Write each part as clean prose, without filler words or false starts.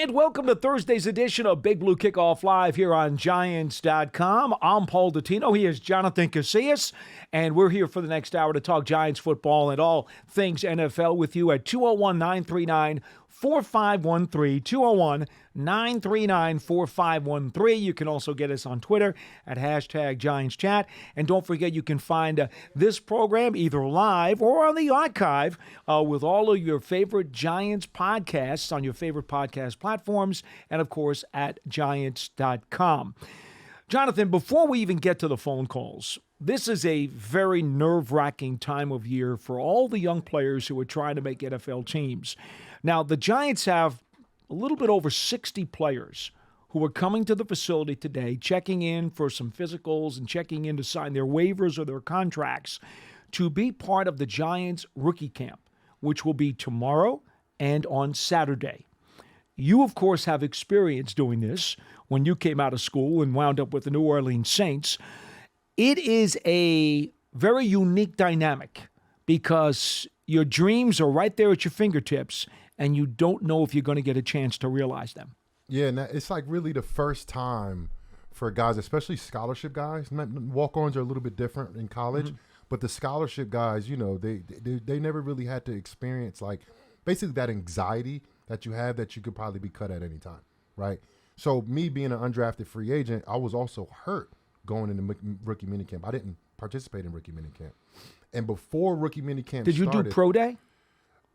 And welcome to Thursday's edition of Big Blue Kickoff Live here on Giants.com. I'm Paul Dottino. He is Jonathan Casillas. And we're here for the next hour to talk Giants football and all things NFL with you at 201-939-4513. 201-939-4513. You can also get us on Twitter at #GiantsChat. And don't forget, you can find this program either live or on the archive with all of your favorite Giants podcasts on your favorite podcast platforms, and of course at Giants.com. Jonathan, before we even get to the phone calls, this is a very nerve-wracking time of year for all the young players who are trying to make NFL teams. Now, the Giants have a little bit over 60 players who are coming to the facility today, checking in for some physicals and checking in to sign their waivers or their contracts to be part of the Giants rookie camp, which will be tomorrow and on Saturday. You, of course, have experience doing this when you came out of school and wound up with the New Orleans Saints. It is a very unique dynamic because your dreams are right there at your fingertips, and you don't know if you're going to get a chance to realize them. Yeah, and it's like really the first time for guys, especially scholarship guys. Walk-ons are a little bit different in college, but the scholarship guys, you know, they never really had to experience like basically that anxiety that you have that you could probably be cut at any time, right? So me being an undrafted free agent, I was also hurt going into rookie minicamp. I didn't participate in rookie minicamp. And before rookie minicamp Did you started, do pro day?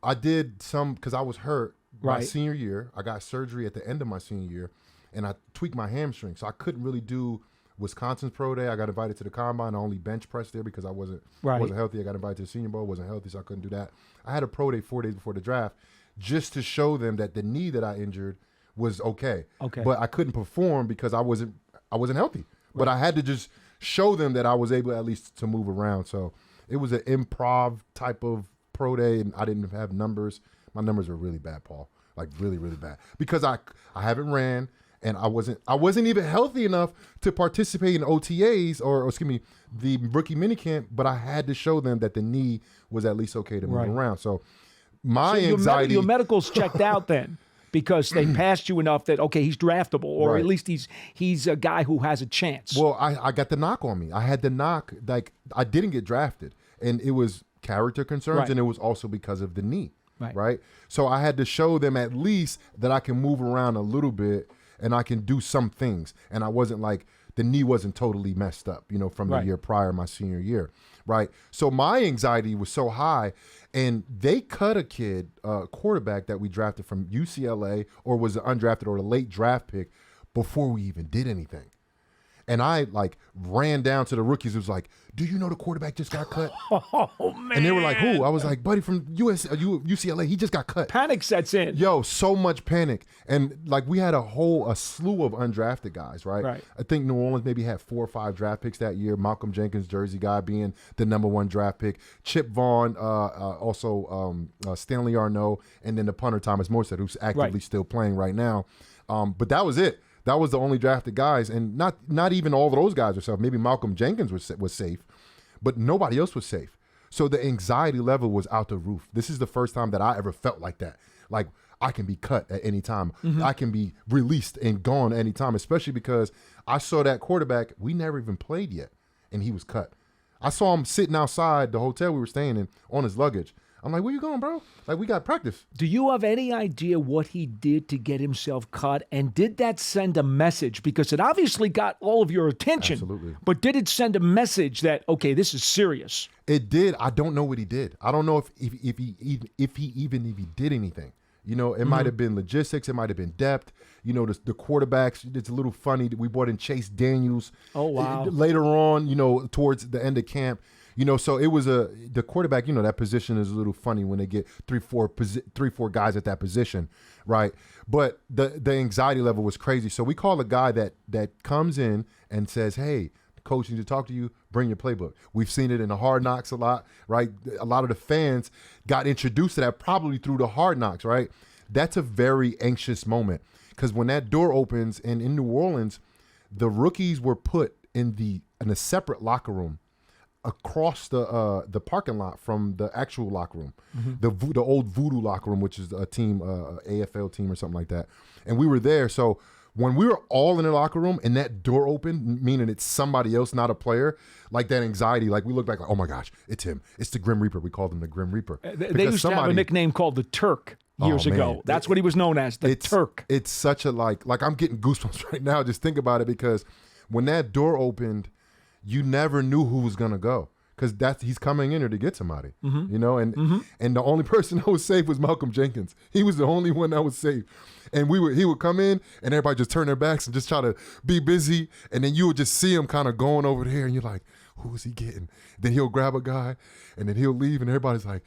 I did some because I was hurt my Right. senior year. I got surgery at the end of my senior year, and I tweaked my hamstring. So I couldn't really do Wisconsin's pro day. I got invited to the combine. I only bench pressed there because I wasn't healthy. I got invited to the Senior Bowl. Wasn't healthy, so I couldn't do that. I had a pro day 4 days before the draft just to show them that the knee that I injured was okay. But I couldn't perform because I wasn't healthy. Right. But I had to just show them that I was able at least to move around. So it was an improv type of pro day, and I didn't have numbers. My numbers were really bad, Paul. Like really, really bad. Because I haven't ran, and I wasn't even healthy enough to participate in OTAs or excuse me, the rookie minicamp, but I had to show them that the knee was at least okay to move around. So my anxiety. Your medical's checked out then. Because they passed you enough that, okay, he's draftable, or at least he's a guy who has a chance. Well, I got the knock on me. I had the knock, like I didn't get drafted, and it was character concerns, and it was also because of the knee, right? So I had to show them at least that I can move around a little bit and I can do some things, and I wasn't like the knee wasn't totally messed up, you know, from the year prior, my senior year, right? So my anxiety was so high. And they cut a kid, quarterback that we drafted from UCLA or was undrafted or a late draft pick before we even did anything. And I like ran down to the rookies. It was like, do you know the quarterback just got cut? Oh, man. And they were like, who? I was like, buddy from UCLA, he just got cut. Panic sets in. Yo, so much panic. And like we had a slew of undrafted guys, right? I think New Orleans maybe had 4 or 5 draft picks that year. Malcolm Jenkins, Jersey guy, being the #1 draft pick. Chip Vaughn, also Stanley Arnault, and then the punter Thomas Morstead, who's actively still playing right now. But that was it. That was the only drafted guys, and not even all of those guys were safe. Maybe Malcolm Jenkins was safe, but nobody else was safe. So the anxiety level was out the roof. This is the first time that I ever felt like that. Like I can be cut at any time. I can be released and gone at any time, especially because I saw that quarterback. We never even played yet, and he was cut. I saw him sitting outside the hotel we were staying in on his luggage. I'm like, where you going, bro? Like, we got practice. Do you have any idea what he did to get himself cut? And did that send a message? Because it obviously got all of your attention. Absolutely. But did it send a message that, okay, this is serious? It did. I don't know what he did. I don't know if he did anything. You know, it might have been logistics. It might have been depth. You know, the quarterbacks, it's a little funny that we brought in Chase Daniels. Oh, wow. Later on, you know, towards the end of camp. You know, so it was the quarterback, you know, that position is a little funny when they get three, four guys at that position, right? But the anxiety level was crazy. So we call a guy that comes in and says, hey, the coach needs to talk to you, bring your playbook. We've seen it in the Hard Knocks a lot, right? A lot of the fans got introduced to that probably through the Hard Knocks, right? That's a very anxious moment because when that door opens and in New Orleans, the rookies were put in a separate locker room across the parking lot from the actual locker room, the old Voodoo locker room, which is a team, AFL team or something like that. And we were there. So when we were all in the locker room and that door opened, meaning it's somebody else, not a player, like that anxiety, like we look back like, oh my gosh, it's him. It's the Grim Reaper. We called him the Grim Reaper. They used to have a nickname called the Turk years ago. That's what he was known as, the Turk. It's such a like I'm getting goosebumps right now just think about it, because when that door opened, you never knew who was gonna go, because he's coming in there to get somebody, you know, and the only person that was safe was Malcolm Jenkins. He was the only one that was safe, and he would come in and everybody just turn their backs and just try to be busy, and then you would just see him kind of going over there, and you're like, who is he getting? Then he'll grab a guy, and then he'll leave, and everybody's like,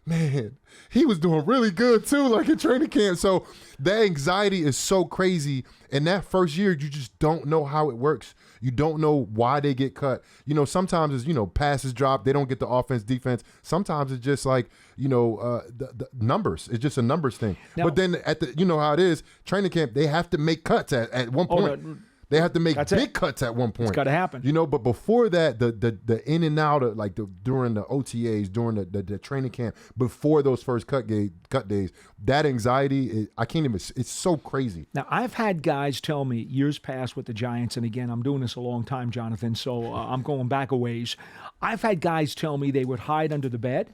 man, he was doing really good too, like in training camp. So that anxiety is so crazy. And that first year, you just don't know how it works. You don't know why they get cut. You know, sometimes it's, you know, passes drop. They don't get the offense, defense. Sometimes it's just like, you know, the numbers. It's just a numbers thing. Now, but then you know how it is, training camp, they have to make cuts at one point. They have to make big cuts at one point. It's got to happen. You know, but before that, the in and out of like during the OTAs, during the training camp, before those first cut days, that anxiety, I can't even, it's so crazy. Now, I've had guys tell me years past with the Giants, and again, I'm doing this a long time, Jonathan, so I'm going back a ways. I've had guys tell me they would hide under the bed.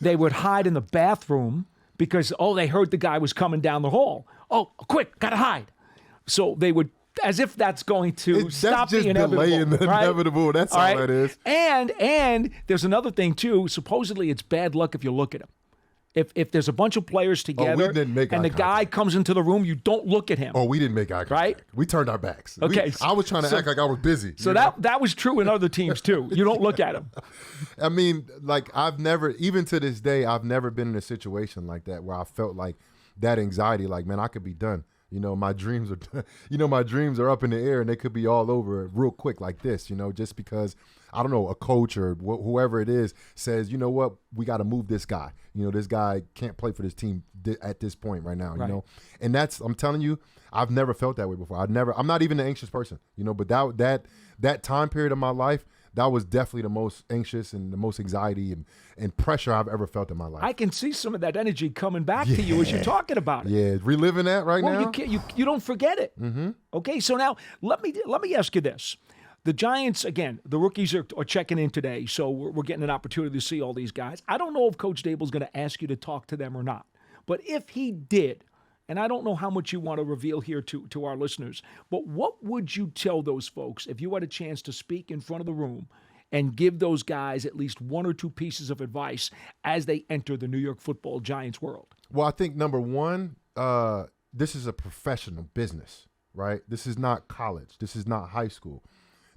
They would hide in the bathroom because, they heard the guy was coming down the hall. Oh, quick, got to hide. So they would, as if that's going to stop the inevitable. That's just delaying the inevitable. That's all that is. And there's another thing, too. Supposedly, it's bad luck if you look at him. If there's a bunch of players together and the guy comes into the room, you don't look at him. Oh, we didn't make eye contact. Right? We turned our backs. Okay. I was trying to act like I was busy. So that was true in other teams, too. You don't look at him. I mean, like even to this day, I've never been in a situation like that where I felt like that anxiety, like, man, I could be done. You know, my dreams are up in the air and they could be all over real quick like this, you know, just because, I don't know, a coach or whoever it is says, you know what, we got to move this guy. You know, this guy can't play for this team at this point right now, you know. And I'm telling you, I've never felt that way before. I'm not even an anxious person, you know, but that time period of my life, that was definitely the most anxious and the most anxiety and pressure I've ever felt in my life. I can see some of that energy coming back to you as you're talking about it. Yeah, reliving that now. Well, you don't forget it. Mm-hmm. Okay, so now let me ask you this. The Giants, again, the rookies are checking in today, so we're getting an opportunity to see all these guys. I don't know if Coach Daboll's going to ask you to talk to them or not, but if he did, and I don't know how much you want to reveal here to our listeners, but what would you tell those folks if you had a chance to speak in front of the room and give those guys at least one or two pieces of advice as they enter the New York Football Giants world? Well, I think number one, this is a professional business, right? This is not college. This is not high school.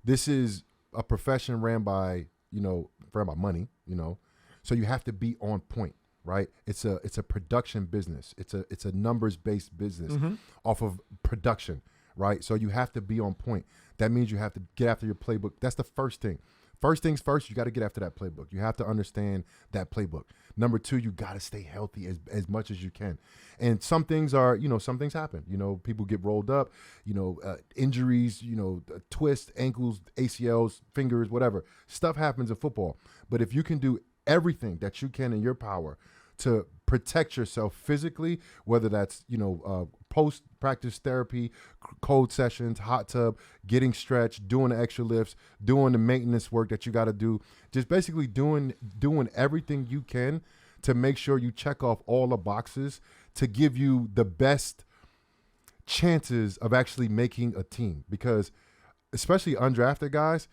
This is a profession ran by money, you know, so you have to be on point. Right, it's a production business. It's a numbers-based business off of production. Right, so you have to be on point. That means you have to get after your playbook. That's the first thing. First things first, you got to get after that playbook. You have to understand that playbook. Number two, you got to stay healthy as much as you can. And some things happen. You know, people get rolled up. You know, injuries. You know, twists, ankles, ACLs, fingers, whatever. Stuff happens in football. But if you can do everything that you can in your power to protect yourself physically, whether that's, post-practice therapy, cold sessions, hot tub, getting stretched, doing the extra lifts, doing the maintenance work that you got to do, just basically doing everything you can to make sure you check off all the boxes to give you the best chances of actually making a team. Because especially undrafted guys,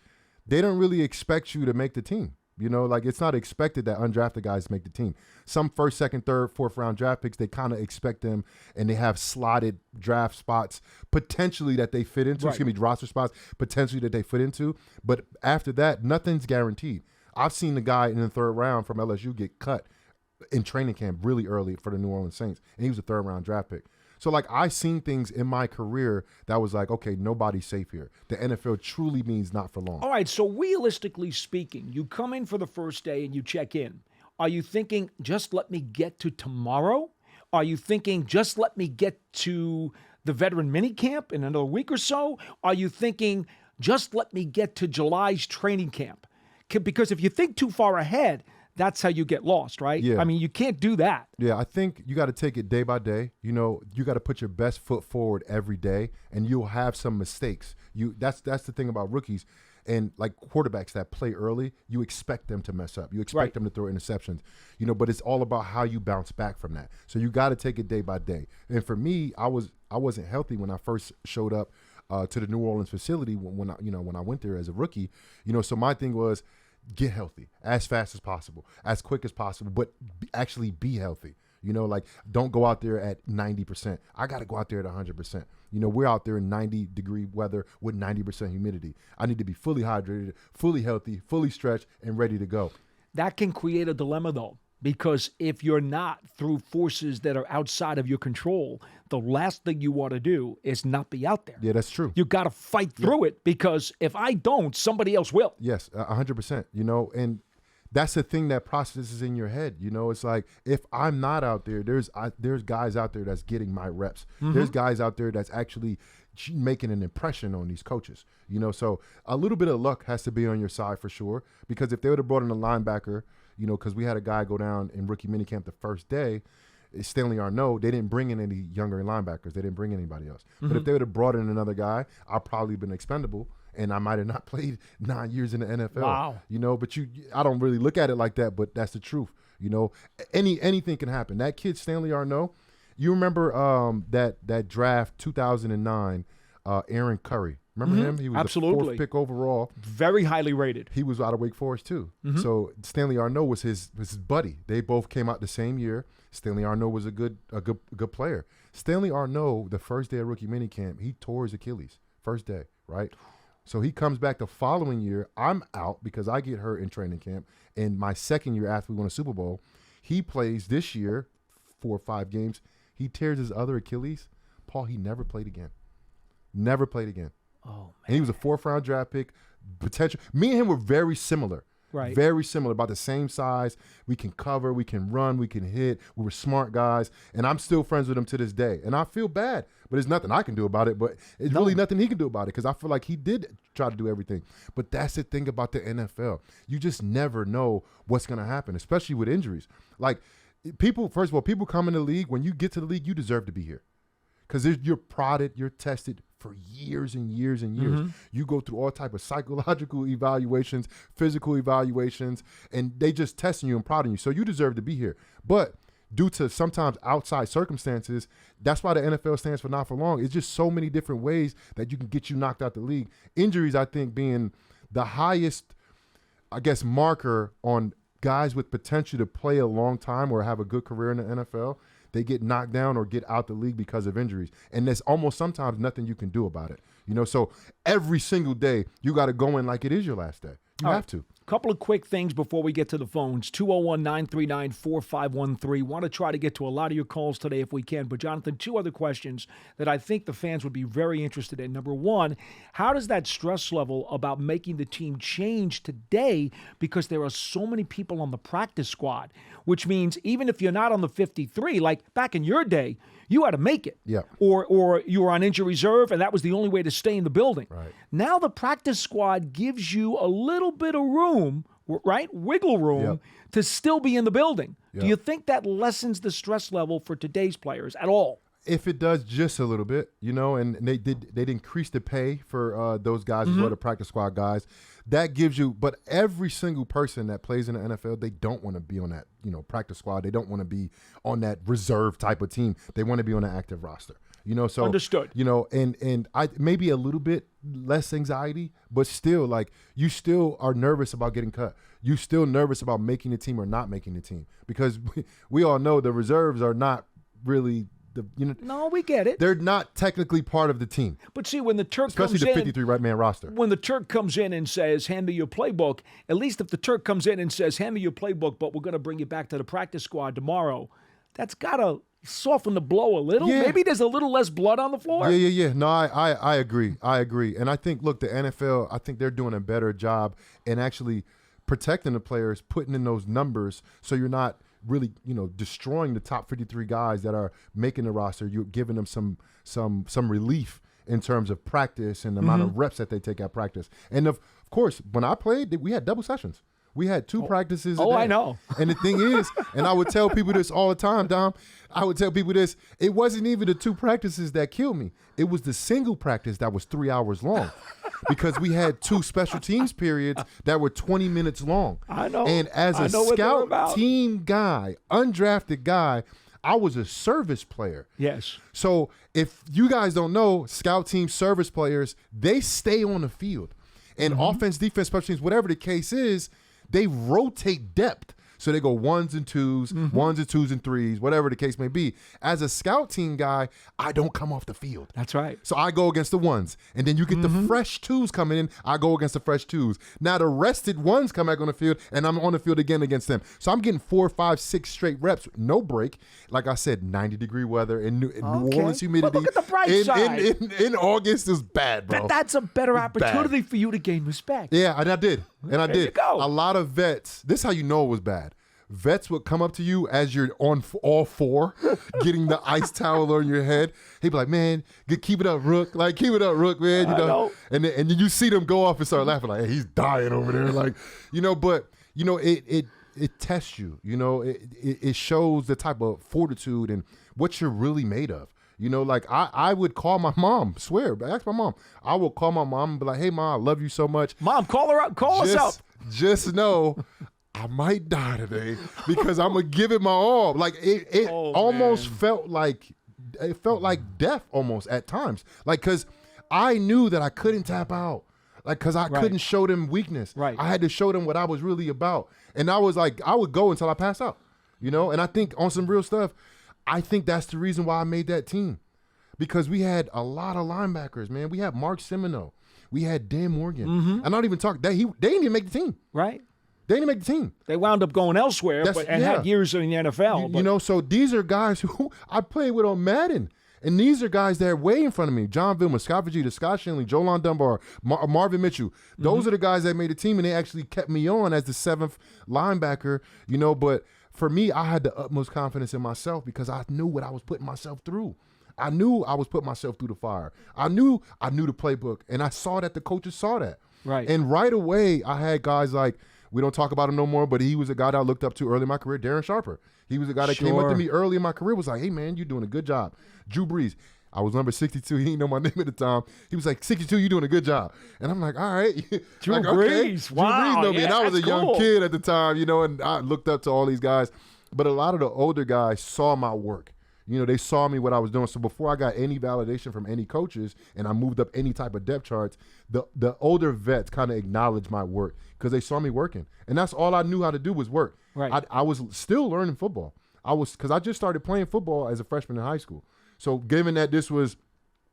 they don't really expect you to make the team. You know, like it's not expected that undrafted guys make the team. Some first, second, third, fourth round draft picks, they kind of expect them and they have slotted draft spots potentially that they fit into, roster spots potentially that they fit into. But after that, nothing's guaranteed. I've seen the guy in the third round from LSU get cut in training camp really early for the New Orleans Saints, and he was a third round draft pick. So, like, I seen things in my career that was like, okay, nobody's safe here. The NFL truly means not for long. All right, so realistically speaking, you come in for the first day and you check in. Are you thinking, just let me get to tomorrow? Are you thinking, just let me get to the veteran minicamp in another week or so? Are you thinking, just let me get to July's training camp? Because if you think too far ahead, that's how you get lost, right? Yeah. I mean, you can't do that. Yeah, I think you got to take it day by day. You know, you got to put your best foot forward every day, and you'll have some mistakes. That's the thing about rookies. And like quarterbacks that play early, you expect them to mess up. You expect them to throw interceptions, you know, but it's all about how you bounce back from that. So you got to take it day by day. And for me, I wasn't healthy when I first showed up to the New Orleans facility when I went there as a rookie, you know, so my thing was get healthy as fast as possible, as quick as possible, but actually be healthy. You know, like don't go out there at 90%. I got to go out there at 100%. You know, we're out there in 90-degree weather with 90% humidity. I need to be fully hydrated, fully healthy, fully stretched, and ready to go. That can create a dilemma, though, because if you're not through forces that are outside of your control, the last thing you want to do is not be out there. Yeah, that's true. You got to fight through it, because if I don't, somebody else will. Yes, 100%. You know, and that's the thing that processes in your head. You know, it's like if I'm not out there, there's guys out there that's getting my reps. Mm-hmm. There's guys out there that's actually making an impression on these coaches. You know, so a little bit of luck has to be on your side for sure. Because if they would have brought in a linebacker, you know, because we had a guy go down in rookie minicamp the first day, Stanley Arnaud, they didn't bring in any younger linebackers. They didn't bring anybody else. Mm-hmm. But if they would have brought in another guy, I'd probably been expendable. And I might have not played 9 years in the NFL. Wow. You know, but I don't really look at it like that, but that's the truth. You know, anything can happen. That kid, Stanley Arnaud, you remember that draft 2009, Aaron Curry. Remember him? He was Absolutely. the fourth pick overall. Very highly rated. He was out of Wake Forest too. Mm-hmm. So Stanley Arnaud was his buddy. They both came out the same year. Stanley Arnaud was a good player. Stanley Arnaud, the first day of rookie minicamp, he tore his Achilles. First day, right? So he comes back the following year. I'm out because I get hurt in training camp. And my second year after we won a Super Bowl, he plays this year, 4 or 5 games. He tears his other Achilles. Paul, he never played again. Never played again. Oh, man. And he was a 4th-round draft pick. Potential. Me and him were very similar. Right. Very similar, about the same size. We can cover, we can run, we can hit. We were smart guys. And I'm still friends with him to this day. And I feel bad, but there's nothing I can do about it. But it's really nothing he can do about it, because I feel like he did try to do everything. But that's the thing about the NFL. You just never know what's going to happen, especially with injuries. Like, people, first of all, people come in the league. When you get to the league, you deserve to be here, because you're prodded, you're tested for years and years and years. Mm-hmm. You go through all type of psychological evaluations, physical evaluations, and they just testing you and prodding you. So you deserve to be here. But due to sometimes outside circumstances, that's why the NFL stands for not for long. It's just so many different ways that you can get you knocked out the league. Injuries, I think, being the highest, I guess, marker on guys with potential to play a long time or have a good career in the NFL. They get knocked down or get out the league because of injuries. And there's almost sometimes nothing you can do about it. You know, so every single day you got to go in like it is your last day. You have to. Couple of quick things before we get to the phones. 201-939-4513. Want to try to get to a lot of your calls today if we can. But, Jonathan, 2 other questions that I think the fans would be very interested in. Number 1, how does that stress level about making the team change today, because there are so many people on the practice squad, which means even if you're not on the 53, like back in your day, you had to make it. Yeah. Or you were on injury reserve, and that was the only way to stay in the building. Right. Now the practice squad gives you a little bit of room, right? Wiggle room to still be in the building. Yep. Do you think that lessens the stress level for today's players at all? If it does, just a little bit, you know, and they'd increase the pay for those guys as well, the practice squad guys. That gives you, but every single person that plays in the NFL, they don't want to be on that, you know, practice squad. They don't want to be on that reserve type of team. They want to be on an active roster. You know, so understood. You know, and I maybe a little bit less anxiety, but still, like, you still are nervous about getting cut. You still nervous about making the team or not making the team, because we all know the reserves are not really. No, we get it. They're not technically part of the team. But see, when the Turk especially comes the 53 right-man roster. When the Turk comes in and says, hand me your playbook, at least if the Turk comes in and says, hand me your playbook, but we're going to bring you back to the practice squad tomorrow, that's got to soften the blow a little. Yeah. Maybe there's a little less blood on the floor. Yeah. No, I agree. And I think, look, the NFL, I think they're doing a better job in actually protecting the players, putting in those numbers so you're not really, you know, destroying the top 53 guys that are making the roster. You're giving them some relief in terms of practice and the amount of reps that they take at practice. And of course, when I played, we had double sessions. We had 2 practices a day. I know. And the thing is, and I would tell people this all the time, Dom, I would tell people this, it wasn't even the 2 practices that killed me. It was the single practice that was 3 hours long because we had 2 special teams periods that were 20 minutes long. I know. And as a scout team guy, undrafted guy, I was a service player. Yes. So if you guys don't know, scout team service players, they stay on the field. And offense, defense, special teams, whatever the case is, they rotate depth. So they go 1s and 2s, 1s and 2s and 3s, whatever the case may be. As a scout team guy, I don't come off the field. That's right. So I go against the 1s. And then you get the fresh 2s coming in. I go against the fresh 2s. Now the rested 1s come back on the field, and I'm on the field again against them. So I'm getting 4, 5, 6 straight reps, no break. Like I said, 90-degree weather in New Orleans humidity. But look at the bright side. In August is bad, bro. That's a better opportunity for you to gain respect. Yeah, and I did. And I did. You go. A lot of vets, this is how you know it was bad. Vets would come up to you as you're on all 4, getting the ice towel on your head. He'd be like, man, keep it up, Rook. Like, keep it up, Rook, man. You know? And then you see them go off and start laughing like, hey, he's dying over there. Like, but, it tests you. It shows the type of fortitude and what you're really made of. Like I would call my mom, swear, ask my mom. I will call my mom and be like, hey, Mom, I love you so much. Mom, call her up. Call us up. Just know I might die today because I'm going to give it my all. Like it almost felt like death almost at times. Like, because I knew that I couldn't tap out. Like, because I couldn't show them weakness. Right. I had to show them what I was really about. And I was like, I would go until I passed out, And I think on some real stuff, I think that's the reason why I made that team. Because we had a lot of linebackers, man. We had Mark Semino. We had Dan Morgan. And I don't even talk, they didn't even make the team. Right. They didn't make the team. They wound up going elsewhere and had years in the NFL. So these are guys who I played with on Madden. And these are guys that are way in front of me. John Vilma, Scott Vegeta, Scott Shinley, Jolon Dunbar, Marvin Mitchell. Those are the guys that made the team, and they actually kept me on as the 7th linebacker, But for me, I had the utmost confidence in myself because I knew what I was putting myself through. I knew I was putting myself through the fire. I knew the playbook, and I saw that the coaches saw that. Right. And right away, I had guys like, we don't talk about him no more, but he was a guy that I looked up to early in my career, Darren Sharper. He was a guy that came up to me early in my career, was like, hey, man, you're doing a good job. Drew Brees. I was number 62. He didn't know my name at the time. He was like, 62, you're doing a good job. And I'm like, all right. Drew like, Brees. Okay. Wow. Drew Brees know me. And I was a young kid at the time, and I looked up to all these guys. But a lot of the older guys saw my work. They saw me what I was doing. So before I got any validation from any coaches and I moved up any type of depth charts, the older vets kind of acknowledged my work because they saw me working. And that's all I knew how to do was work. Right. I was still learning football. Because I just started playing football as a freshman in high school. So given that this was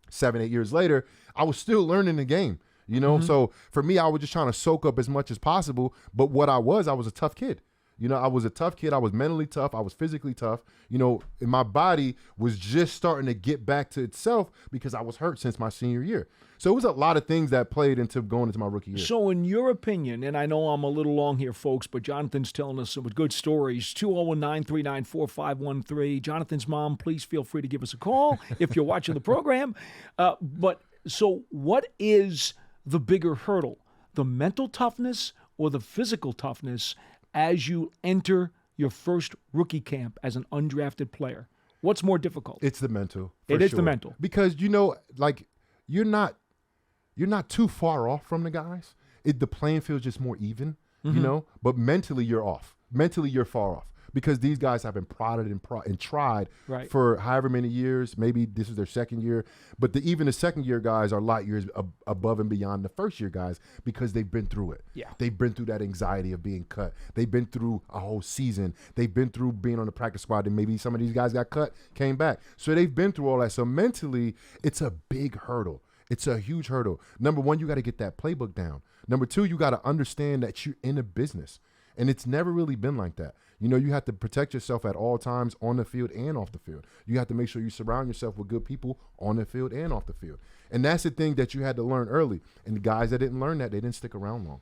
7, 8 years later, I was still learning the game. So for me, I was just trying to soak up as much as possible. But what I was a tough kid. I was a tough kid. I was mentally tough. I was physically tough. And my body was just starting to get back to itself because I was hurt since my senior year. So it was a lot of things that played into going into my rookie year. So in your opinion, and I know I'm a little long here, folks, but Jonathan's telling us some good stories. 201-939-4513. Jonathan's mom, please feel free to give us a call if you're watching the program. So what is the bigger hurdle, the mental toughness or the physical toughness as you enter your first rookie camp as an undrafted player? What's more difficult? It's the mental. It is the mental. Because, you're not too far off from the guys. The playing field is just more even, but mentally you're off. Mentally you're far off because these guys have been prodded and tried for however many years. Maybe this is their second year, but even the second year guys are light years above and beyond the first year guys because they've been through it. Yeah. They've been through that anxiety of being cut. They've been through a whole season. They've been through being on the practice squad, and maybe some of these guys got cut, came back. So they've been through all that. So mentally, it's a big hurdle. It's a huge hurdle. Number one, you got to get that playbook down. Number two, you got to understand that you're in a business. And it's never really been like that. You have to protect yourself at all times on the field and off the field. You have to make sure you surround yourself with good people on the field and off the field. And that's the thing that you had to learn early. And the guys that didn't learn that, they didn't stick around long.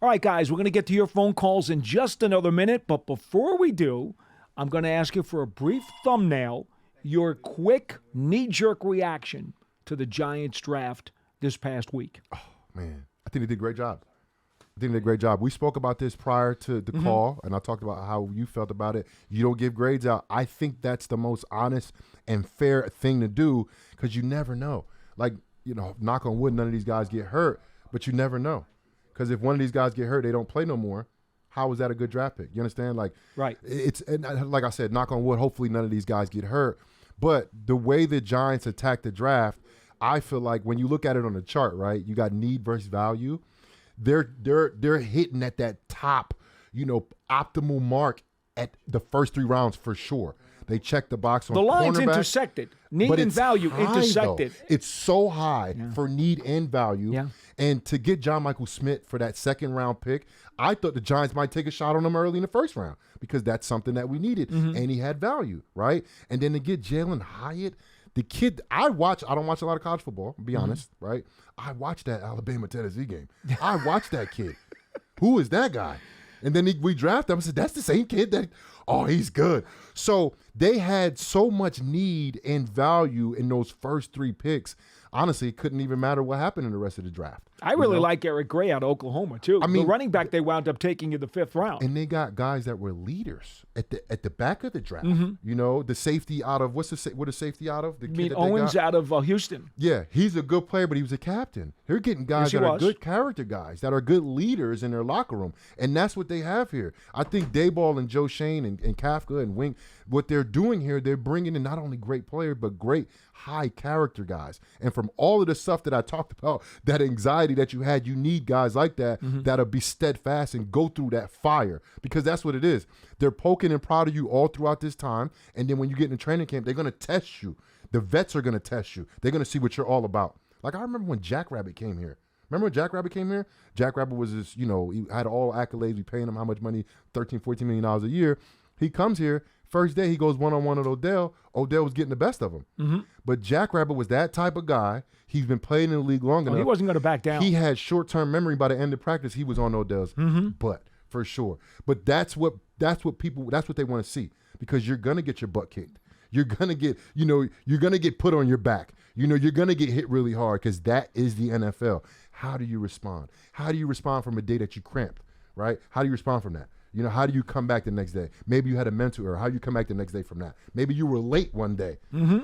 All right, guys, we're going to get to your phone calls in just another minute. But before we do, I'm going to ask you for a brief thumbnail, your quick knee-jerk reaction to the Giants draft this past week? Oh, man. I think they did a great job. We spoke about this prior to the call, and I talked about how you felt about it. You don't give grades out. I think that's the most honest and fair thing to do because you never know. Like, knock on wood, none of these guys get hurt, but you never know. Because if one of these guys get hurt, they don't play no more. How is that a good draft pick? You understand? Like, right. And like I said, knock on wood, hopefully none of these guys get hurt. But the way the Giants attack the draft, I feel like when you look at it on the chart, right, you got need versus value. They're hitting at that top, optimal mark at the first 3 rounds for sure. They check the box on the lines cornerback, intersected. Need and value intersected. Though. It's so high for need and value. Yeah. And to get John Michael Smith for that 2nd round pick, I thought the Giants might take a shot on him early in the 1st round because that's something that we needed. And he had value, right? And then to get Jalen Hyatt, the kid, I don't watch a lot of college football, to be honest, right? I watched that Alabama-Tennessee game. I watched that kid. Who is that guy? And then we drafted him. I said, that's the same kid that, he's good. So they had so much need and value in those first 3 picks. Honestly, it couldn't even matter what happened in the rest of the draft. I really like Eric Gray out of Oklahoma, too. The running back they wound up taking in the 5th round. And they got guys that were leaders at the back of the draft. The safety out of, what a safety out of? Owens out of Houston. Yeah, he's a good player, but he was a captain. They're getting guys that are good character guys, that are good leaders in their locker room. And that's what they have here. I think Dayball and Joe Shane and Kafka and Wink, what they're doing here, they're bringing in not only great players, but great high character guys. And from all of the stuff that I talked about, that anxiety that you had, you need guys like that that'll be steadfast and go through that fire, because that's what it is. They're poking and proud of you all throughout this time, and then when you get in training camp, they're going to test you. The vets are going to test you. They're going to see what you're all about. Like, I remember when Jackrabbit came here. Remember when Jackrabbit came here? Jackrabbit was this, he had all accolades. We paying him how much money? $13, $14 million a year. He comes here. First day, he goes one-on-one with Odell. Odell was getting the best of him. But Jackrabbit was that type of guy. He's been playing in the league long enough. He wasn't going to back down. He had short-term memory. By the end of practice, he was on Odell's butt for sure. But that's what they want to see, because you're going to get your butt kicked. You're going to get, you're going to get put on your back. You're going to get hit really hard, because that is the NFL. How do you respond? How do you respond from a day that you cramped, right? How do you respond from that? How do you come back the next day? Maybe you had a mental error. How do you come back the next day from that? Maybe you were late one day.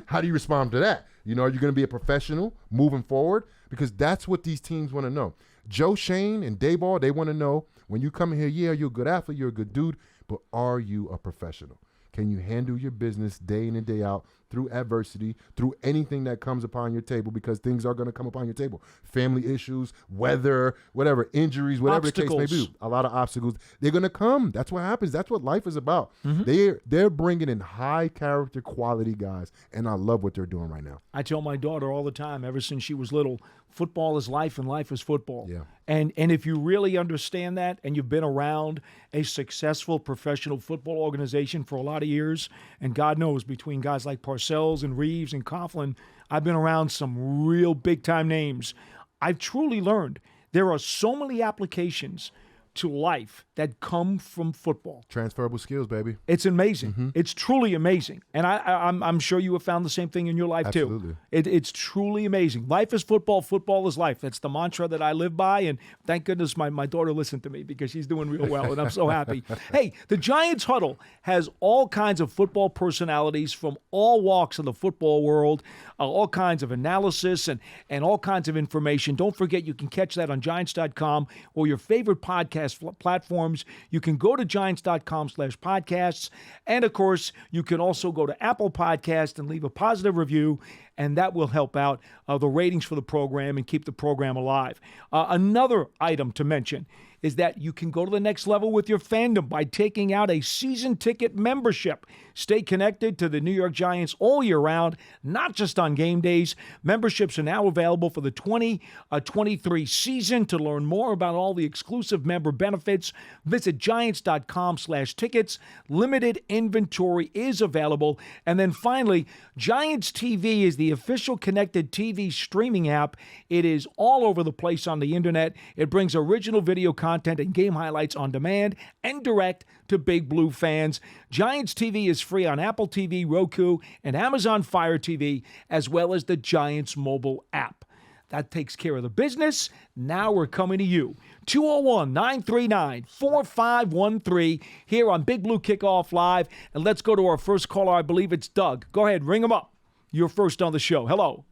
How do you respond to that? Are you going to be a professional moving forward? Because that's what these teams want to know. Joe Shane and Dayball, they want to know, when you come in here, yeah, you're a good athlete, you're a good dude, but are you a professional? Can you handle your business day in and day out through adversity, through anything that comes upon your table, because things are going to come upon your table. Family issues, weather, whatever, injuries, whatever obstacles. The case may be. A lot of obstacles. They're going to come. That's what happens. That's what life is about. They're bringing in high character, quality guys, and I love what they're doing right now. I tell my daughter all the time, ever since she was little, football is life and life is football. Yeah. And if you really understand that, and you've been around a successful professional football organization for a lot of years, and God knows, between guys like Parcells and Reeves and Coughlin, I've been around some real big-time names. I've truly learned there are so many applications to life that come from football. Transferable skills, baby. It's amazing. It's truly amazing. And I'm sure you have found the same thing in your life, Absolutely. too. It's truly amazing. Life is football. Football is life. That's the mantra that I live by. And thank goodness my daughter listened to me, because she's doing real well, and I'm so happy. Hey, the Giants Huddle has all kinds of football personalities from all walks of the football world, all kinds of analysis and all kinds of information. Don't forget, you can catch that on Giants.com or your favorite podcast platforms. You can go to Giants.com/podcasts. And of course, you can also go to Apple Podcasts and leave a positive review, and that will help out the ratings for the program and keep the program alive. Another item to mention is that you can go to the next level with your fandom by taking out a season ticket membership. Stay connected to the New York Giants all year round, not just on game days. Memberships are now available for the 2023 season. To learn more about all the exclusive member benefits, visit Giants.com/tickets. Limited inventory is available. And then finally, Giants TV is the official connected TV streaming app. It is all over the place on the internet. It brings original video content content and game highlights on demand and direct to Big Blue fans. Giants TV is free on Apple TV, Roku, and Amazon Fire TV, as well as the Giants mobile app. That takes care of the business. Now we're coming to you. 201-939-4513 here on Big Blue Kickoff Live. And let's go to our first caller. I believe it's Doug. Go ahead, ring him up. You're first on the show. Hello.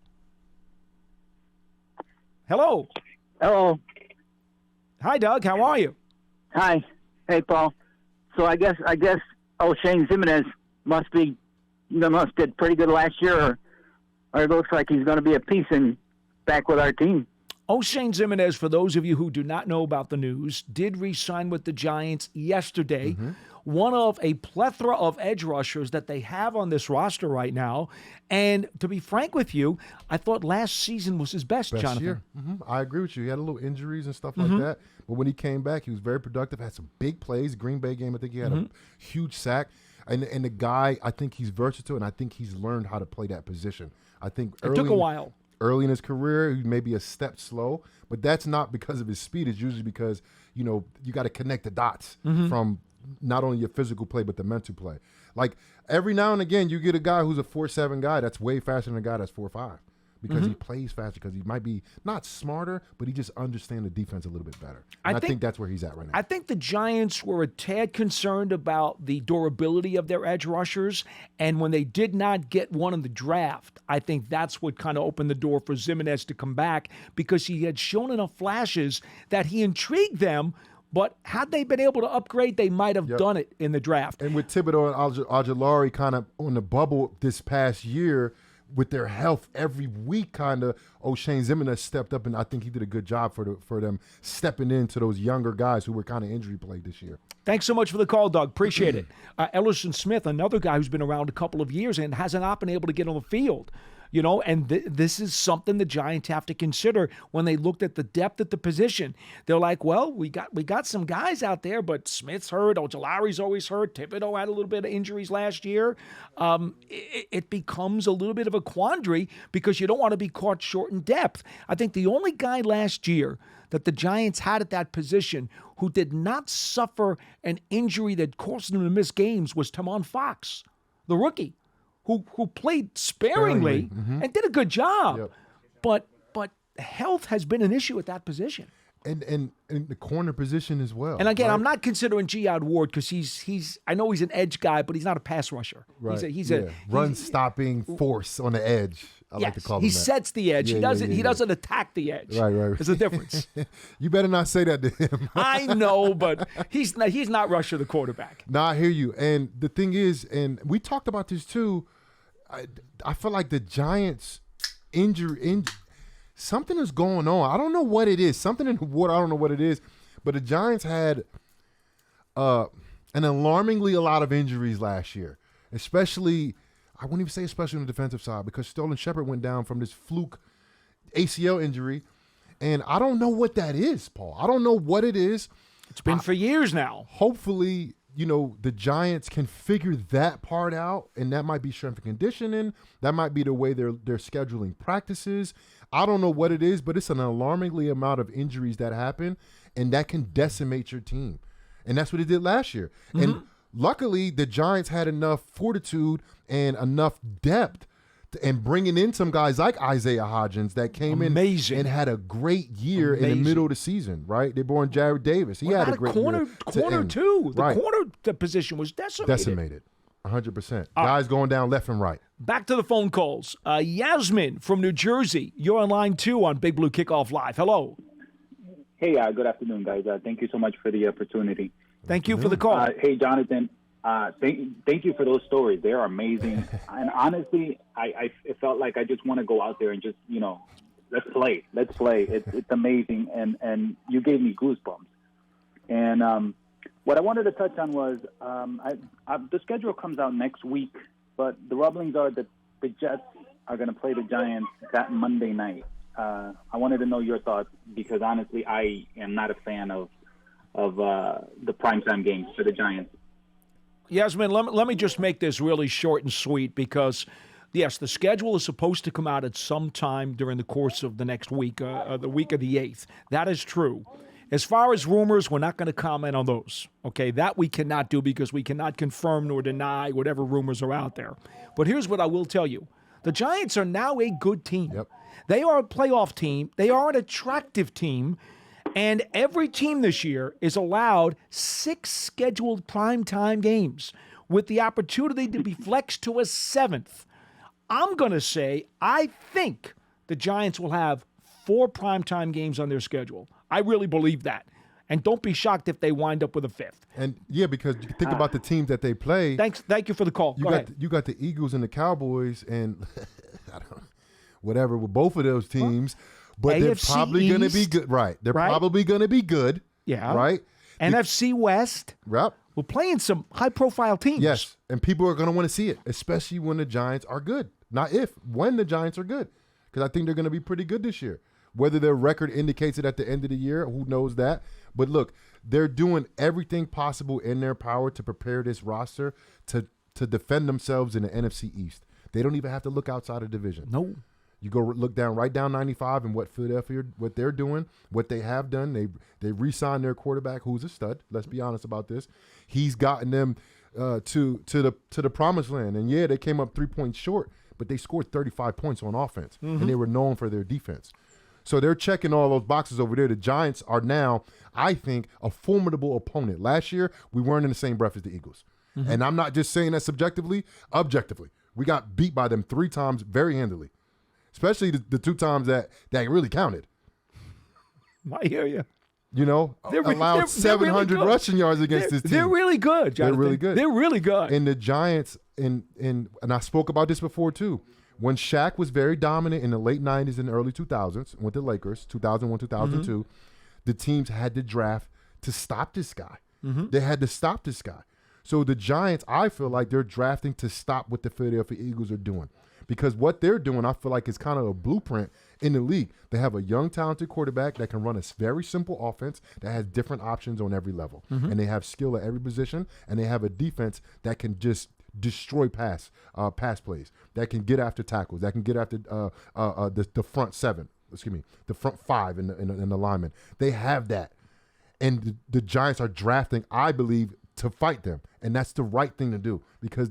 Hello. Hello. Hi, Doug. How are you? Hi. Hey, Paul. So I guess O'Shane Jimenez must did pretty good last year, or it looks like he's going to be a piece in back with our team. O'Shane Jimenez, for those of you who do not know about the news, did re-sign with the Giants yesterday. One of a plethora of edge rushers that they have on this roster right now. And to be frank with you, I thought last season was his best Jonathan. Year. I agree with you. He had a little injuries and stuff like that. But when he came back, he was very productive, had some big plays. Green Bay game, I think he had a huge sack. And the guy, I think he's versatile, and I think he's learned how to play that position. I think it took a while. Early in his career, he may be a step slow, but that's not because of his speed. It's usually because, you got to connect the dots from not only your physical play, but the mental play. Like, every now and again, you get a guy who's a 4.7 guy that's way faster than a guy that's 4.5 because he plays faster, because he might be not smarter, but he just understands the defense a little bit better. And I think that's where he's at right now. I think the Giants were a tad concerned about the durability of their edge rushers, and when they did not get one in the draft, I think that's what kind of opened the door for Jimenez to come back, because he had shown enough flashes that he intrigued them. But had they been able to upgrade, they might have done it in the draft. And with Thibodeau and Ojulari kind of on the bubble this past year, with their health every week, kind of, O'Shane Jimenez stepped up, and I think he did a good job for them stepping into those younger guys who were kind of injury plagued this year. Thanks so much for the call, Doug. Appreciate it. Ellerson Smith, another guy who's been around a couple of years and has not been able to get on the field. And this is something the Giants have to consider when they looked at the depth at the position. They're like, well, we got some guys out there, but Smith's hurt, Ojulari's always hurt, Thibodeau had a little bit of injuries last year. It becomes a little bit of a quandary because you don't want to be caught short in depth. I think the only guy last year that the Giants had at that position who did not suffer an injury that caused them to miss games was Tamon Fox, the rookie, who played sparingly and did a good job. But health has been an issue at that position. And the corner position as well. And again, I'm not considering Giad Ward because he's I know he's an edge guy, but he's not a pass rusher. Right. He's a run-stopping force on the edge. I like to call him that. He sets the edge. Yeah, he doesn't attack the edge. Right. There's a difference. You better not say that to him. I know, but he's not Rusher the quarterback. No, I hear you. And the thing is, and we talked about this too, I feel like the Giants injury something is going on. I don't know what it is. Something in the water. I don't know what it is. But the Giants had an alarmingly a lot of injuries last year, especially, I wouldn't even say especially on the defensive side, because Sterling Shepard went down from this fluke ACL injury. And I don't know what that is, Paul. I don't know what it is. It's been for years now. Hopefully, the Giants can figure that part out, and that might be strength and conditioning. That might be the way they're scheduling practices. I don't know what it is, but it's an alarmingly amount of injuries that happen, and that can decimate your team. And that's what it did last year. And luckily, the Giants had enough fortitude and enough depth and bringing in some guys like Isaiah Hodgins that came in and had a great year in the middle of the season, right? They brought in Jared Davis. He had a great year. Corner too. The corner position was decimated. 100%. Guys going down left and right. Back to the phone calls. Yasmin from New Jersey. You're on line 2 on Big Blue Kickoff Live. Hello. Hey, good afternoon, guys. Thank you so much for the opportunity. Thank you for the call. Hey, Jonathan. Thank you for those stories. They are amazing. And honestly, I felt like I just want to go out there and just, let's play. It's amazing. And you gave me goosebumps. And what I wanted to touch on was the schedule comes out next week, but the rumblings are that the Jets are going to play the Giants that Monday night. I wanted to know your thoughts because honestly, I am not a fan of the primetime games for the Giants. Yasmin, let me just make this really short and sweet because, yes, the schedule is supposed to come out at some time during the course of the next week, the week of the 8th. That is true. As far as rumors, we're not going to comment on those. Okay, that we cannot do because we cannot confirm nor deny whatever rumors are out there. But here's what I will tell you. The Giants are now a good team. Yep. They are a playoff team. They are an attractive team. And every team this year is allowed 6 scheduled primetime games with the opportunity to be flexed to a 7th. I'm going to say I think the Giants will have 4 primetime games on their schedule. I really believe that. And don't be shocked if they wind up with a 5th. And yeah, because you think about the teams that they play. Thank you for the call. Go ahead. You got the Eagles and the Cowboys and whatever with both of those teams, but they're probably going to be good, right? They're probably going to be good, right? NFC West. Yep. We're playing some high-profile teams. Yes, and people are going to want to see it, especially when the Giants are good. Not if, when the Giants are good, because I think they're going to be pretty good this year. Whether their record indicates it at the end of the year, who knows that? But look, they're doing everything possible in their power to prepare this roster to defend themselves in the NFC East. They don't even have to look outside of division. No. You go look right down 95 and what Philadelphia, what they're doing, what they have done. They re-signed their quarterback, who's a stud. Let's be honest about this. He's gotten them to the promised land. And yeah, they came up 3 points short, but they scored 35 points on offense, and they were known for their defense. So they're checking all those boxes over there. The Giants are now, I think, a formidable opponent. Last year, we weren't in the same breath as the Eagles. And I'm not just saying that subjectively, objectively. We got beat by them 3 times very handily, especially the 2 times that really counted. I hear you. You know, allowed 700 really rushing yards against this team. They're really good, Jonathan. They're really good. They're really good. And the Giants, and I spoke about this before too, when Shaq was very dominant in the late 90s and early 2000s with the Lakers, 2001, 2002, the teams had to draft to stop this guy. They had to stop this guy. So the Giants, I feel like they're drafting to stop what the Philadelphia Eagles are doing. Because what they're doing, I feel like, is kind of a blueprint in the league. They have a young, talented quarterback that can run a very simple offense that has different options on every level. And they have skill at every position, and they have a defense that can just destroy pass plays, that can get after tackles, that can get after the front 7, the front 5 in the linemen. They have that. And the Giants are drafting, I believe, to fight them. And that's the right thing to do because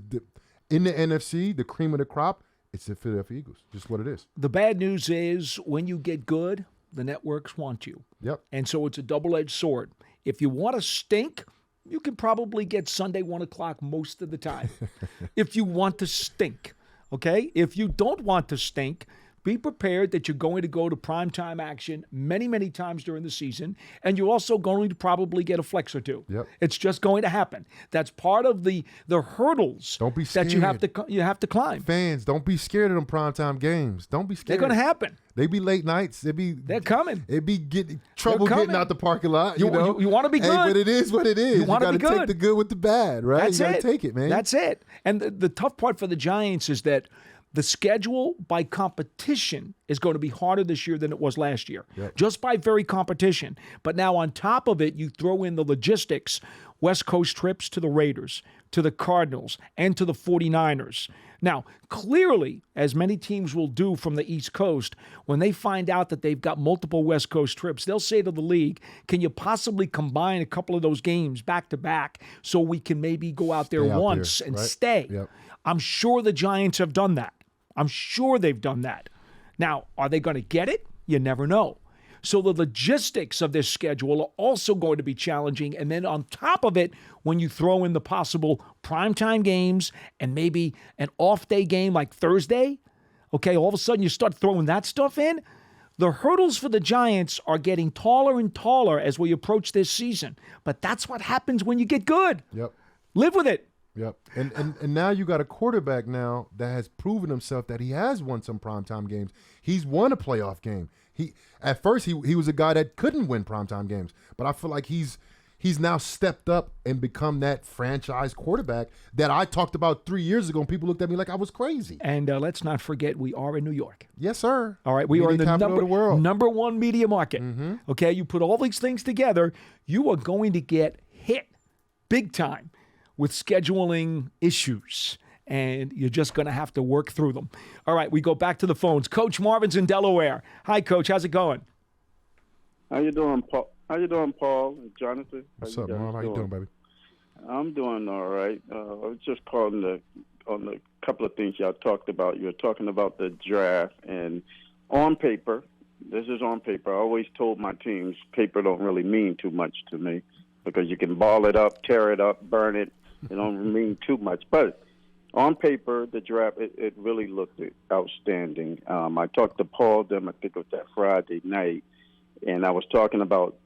in the NFC, the cream of the crop, it's the Philadelphia Eagles, just what it is. The bad news is when you get good, the networks want you. Yep. And so it's a double-edged sword. If you want to stink, you can probably get Sunday 1 o'clock most of the time. If you want to stink, okay? If you don't want to stink, be prepared that you're going to go to primetime action many, many times during the season, and you're also going to probably get a flex or 2. Yep. It's just going to happen. That's part of the hurdles don't be scared. that you have to climb. Fans, don't be scared of them primetime games. Don't be scared. They're going to happen. They be late nights. They're coming. It be trouble getting out the parking lot. You know, you want to be good. Hey, but it is what it is. You want to be good. Take the good with the bad, right? That's you got to take it, man. That's it. And the tough part for the Giants is that the schedule by competition is going to be harder this year than it was last year, just by very competition. But now on top of it, you throw in the logistics, West Coast trips to the Raiders, to the Cardinals, and to the 49ers. Now, clearly, as many teams will do from the East Coast, when they find out that they've got multiple West Coast trips, they'll say to the league, can you possibly combine a couple of those games back to back so we can maybe go out there once and stay? Yep. I'm sure the Giants have done that. I'm sure they've done that. Now, are they going to get it? You never know. So the logistics of this schedule are also going to be challenging. And then on top of it, when you throw in the possible primetime games and maybe an off-day game like Thursday, okay, all of a sudden you start throwing that stuff in, the hurdles for the Giants are getting taller and taller as we approach this season. But that's what happens when you get good. Yep. Live with it. Yep. And now you got a quarterback now that has proven himself that he has won some primetime games. He's won a playoff game. At first he was a guy that couldn't win primetime games, but I feel like he's now stepped up and become that franchise quarterback that I talked about 3 years ago, and people looked at me like I was crazy. And let's not forget, we are in New York. Yes, sir. All right, we are in the capital of the world. number 1 media market. Okay, you put all these things together, you are going to get hit big time with scheduling issues, and you're just going to have to work through them. All right, we go back to the phones. Coach Marvin's in Delaware. Hi, Coach. How's it going? How you doing, Paul? How you doing, Paul and Jonathan? What's up, Marv? How you doing, baby? I'm doing all right. I was just calling on the couple of things y'all talked about. You were talking about the draft, and on paper, this is on paper. I always told my teams paper don't really mean too much to me because you can ball it up, tear it up, burn it. It don't mean too much. But on paper, the draft, it really looked outstanding. I talked to Paul, I think it was that Friday night, and I was talking about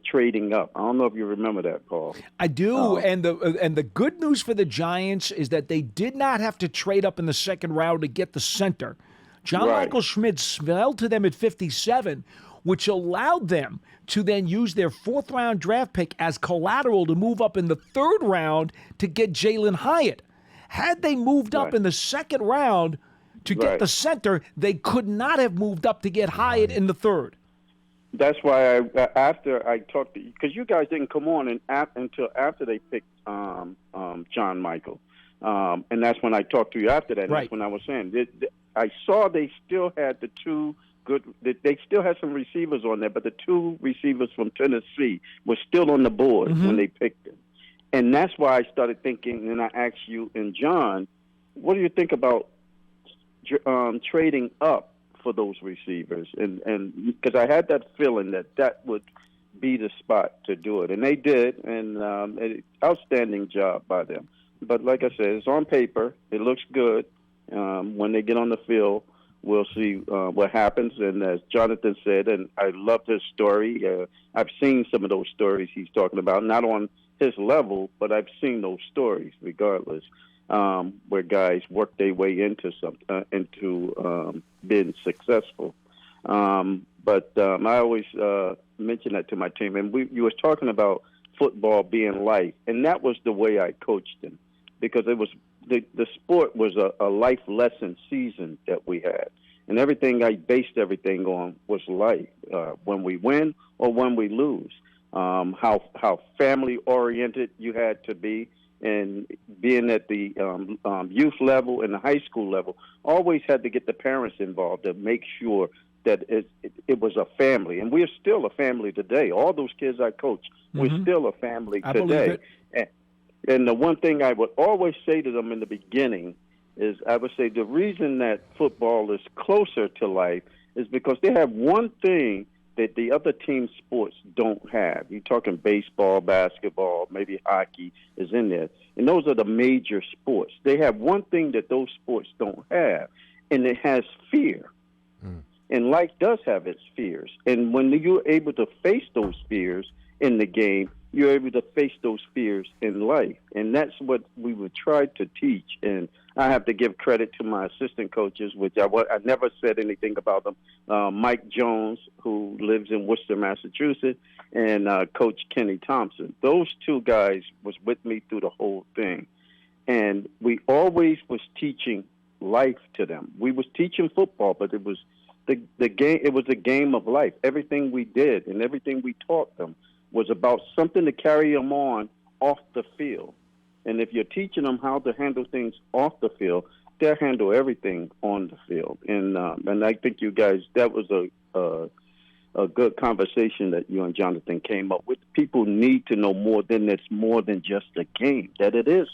trading up. I don't know if you remember that, Paul. I do, and the good news for the Giants is that they did not have to trade up in the second round to get the center. John Michael Schmitz fell to them at 57, which allowed them to then use their fourth-round draft pick as collateral to move up in the third round to get Jalen Hyatt. Had they moved up in the second round to get the center, they could not have moved up to get Hyatt in the third. That's why after I talked to you, because you guys didn't come on until after they picked John Michael. And that's when I talked to you after that. And that's when I was saying, I saw they still had the two good, they still had some receivers on there, but the two receivers from Tennessee were still on the board when they picked them. And that's why I started thinking, and I asked you and John, what do you think about trading up for those receivers? And because I had that feeling that would be the spot to do it. And they did, and outstanding job by them. But like I said, it's on paper. It looks good. When they get on the field, we'll see what happens. And as Jonathan said, and I loved his story, I've seen some of those stories he's talking about, not on his level, but I've seen those stories regardless, where guys work their way into being successful. But I always mention that to my team. And you was talking about football being life, and that was the way I coached them, because it was the sport was a life lesson season that we had, and everything I based everything on was life. When we win or when we lose, how family oriented you had to be, and being at the youth level and the high school level, always had to get the parents involved to make sure that it was a family. And we're still a family today. All those kids I coach, we're still a family today. Believe it. And the one thing I would always say to them in the beginning is, I would say the reason that football is closer to life is because they have one thing that the other team sports don't have. You're talking baseball, basketball, maybe hockey is in there. And those are the major sports. They have one thing that those sports don't have, and it has fear. And life does have its fears. And when you're able to face those fears in the game, you're able to face those fears in life. And that's what we would try to teach. And I have to give credit to my assistant coaches, which I never said anything about them. Mike Jones, who lives in Worcester, Massachusetts, and Coach Kenny Thompson. Those two guys was with me through the whole thing. And we always was teaching life to them. We was teaching football, but it was the game. It was a game of life. Everything we did and everything we taught them was about something to carry them on off the field. And if you're teaching them how to handle things off the field, they'll handle everything on the field. And I think you guys, that was a good conversation that you and Jonathan came up with. People need to know more than it's more than just a game, that it is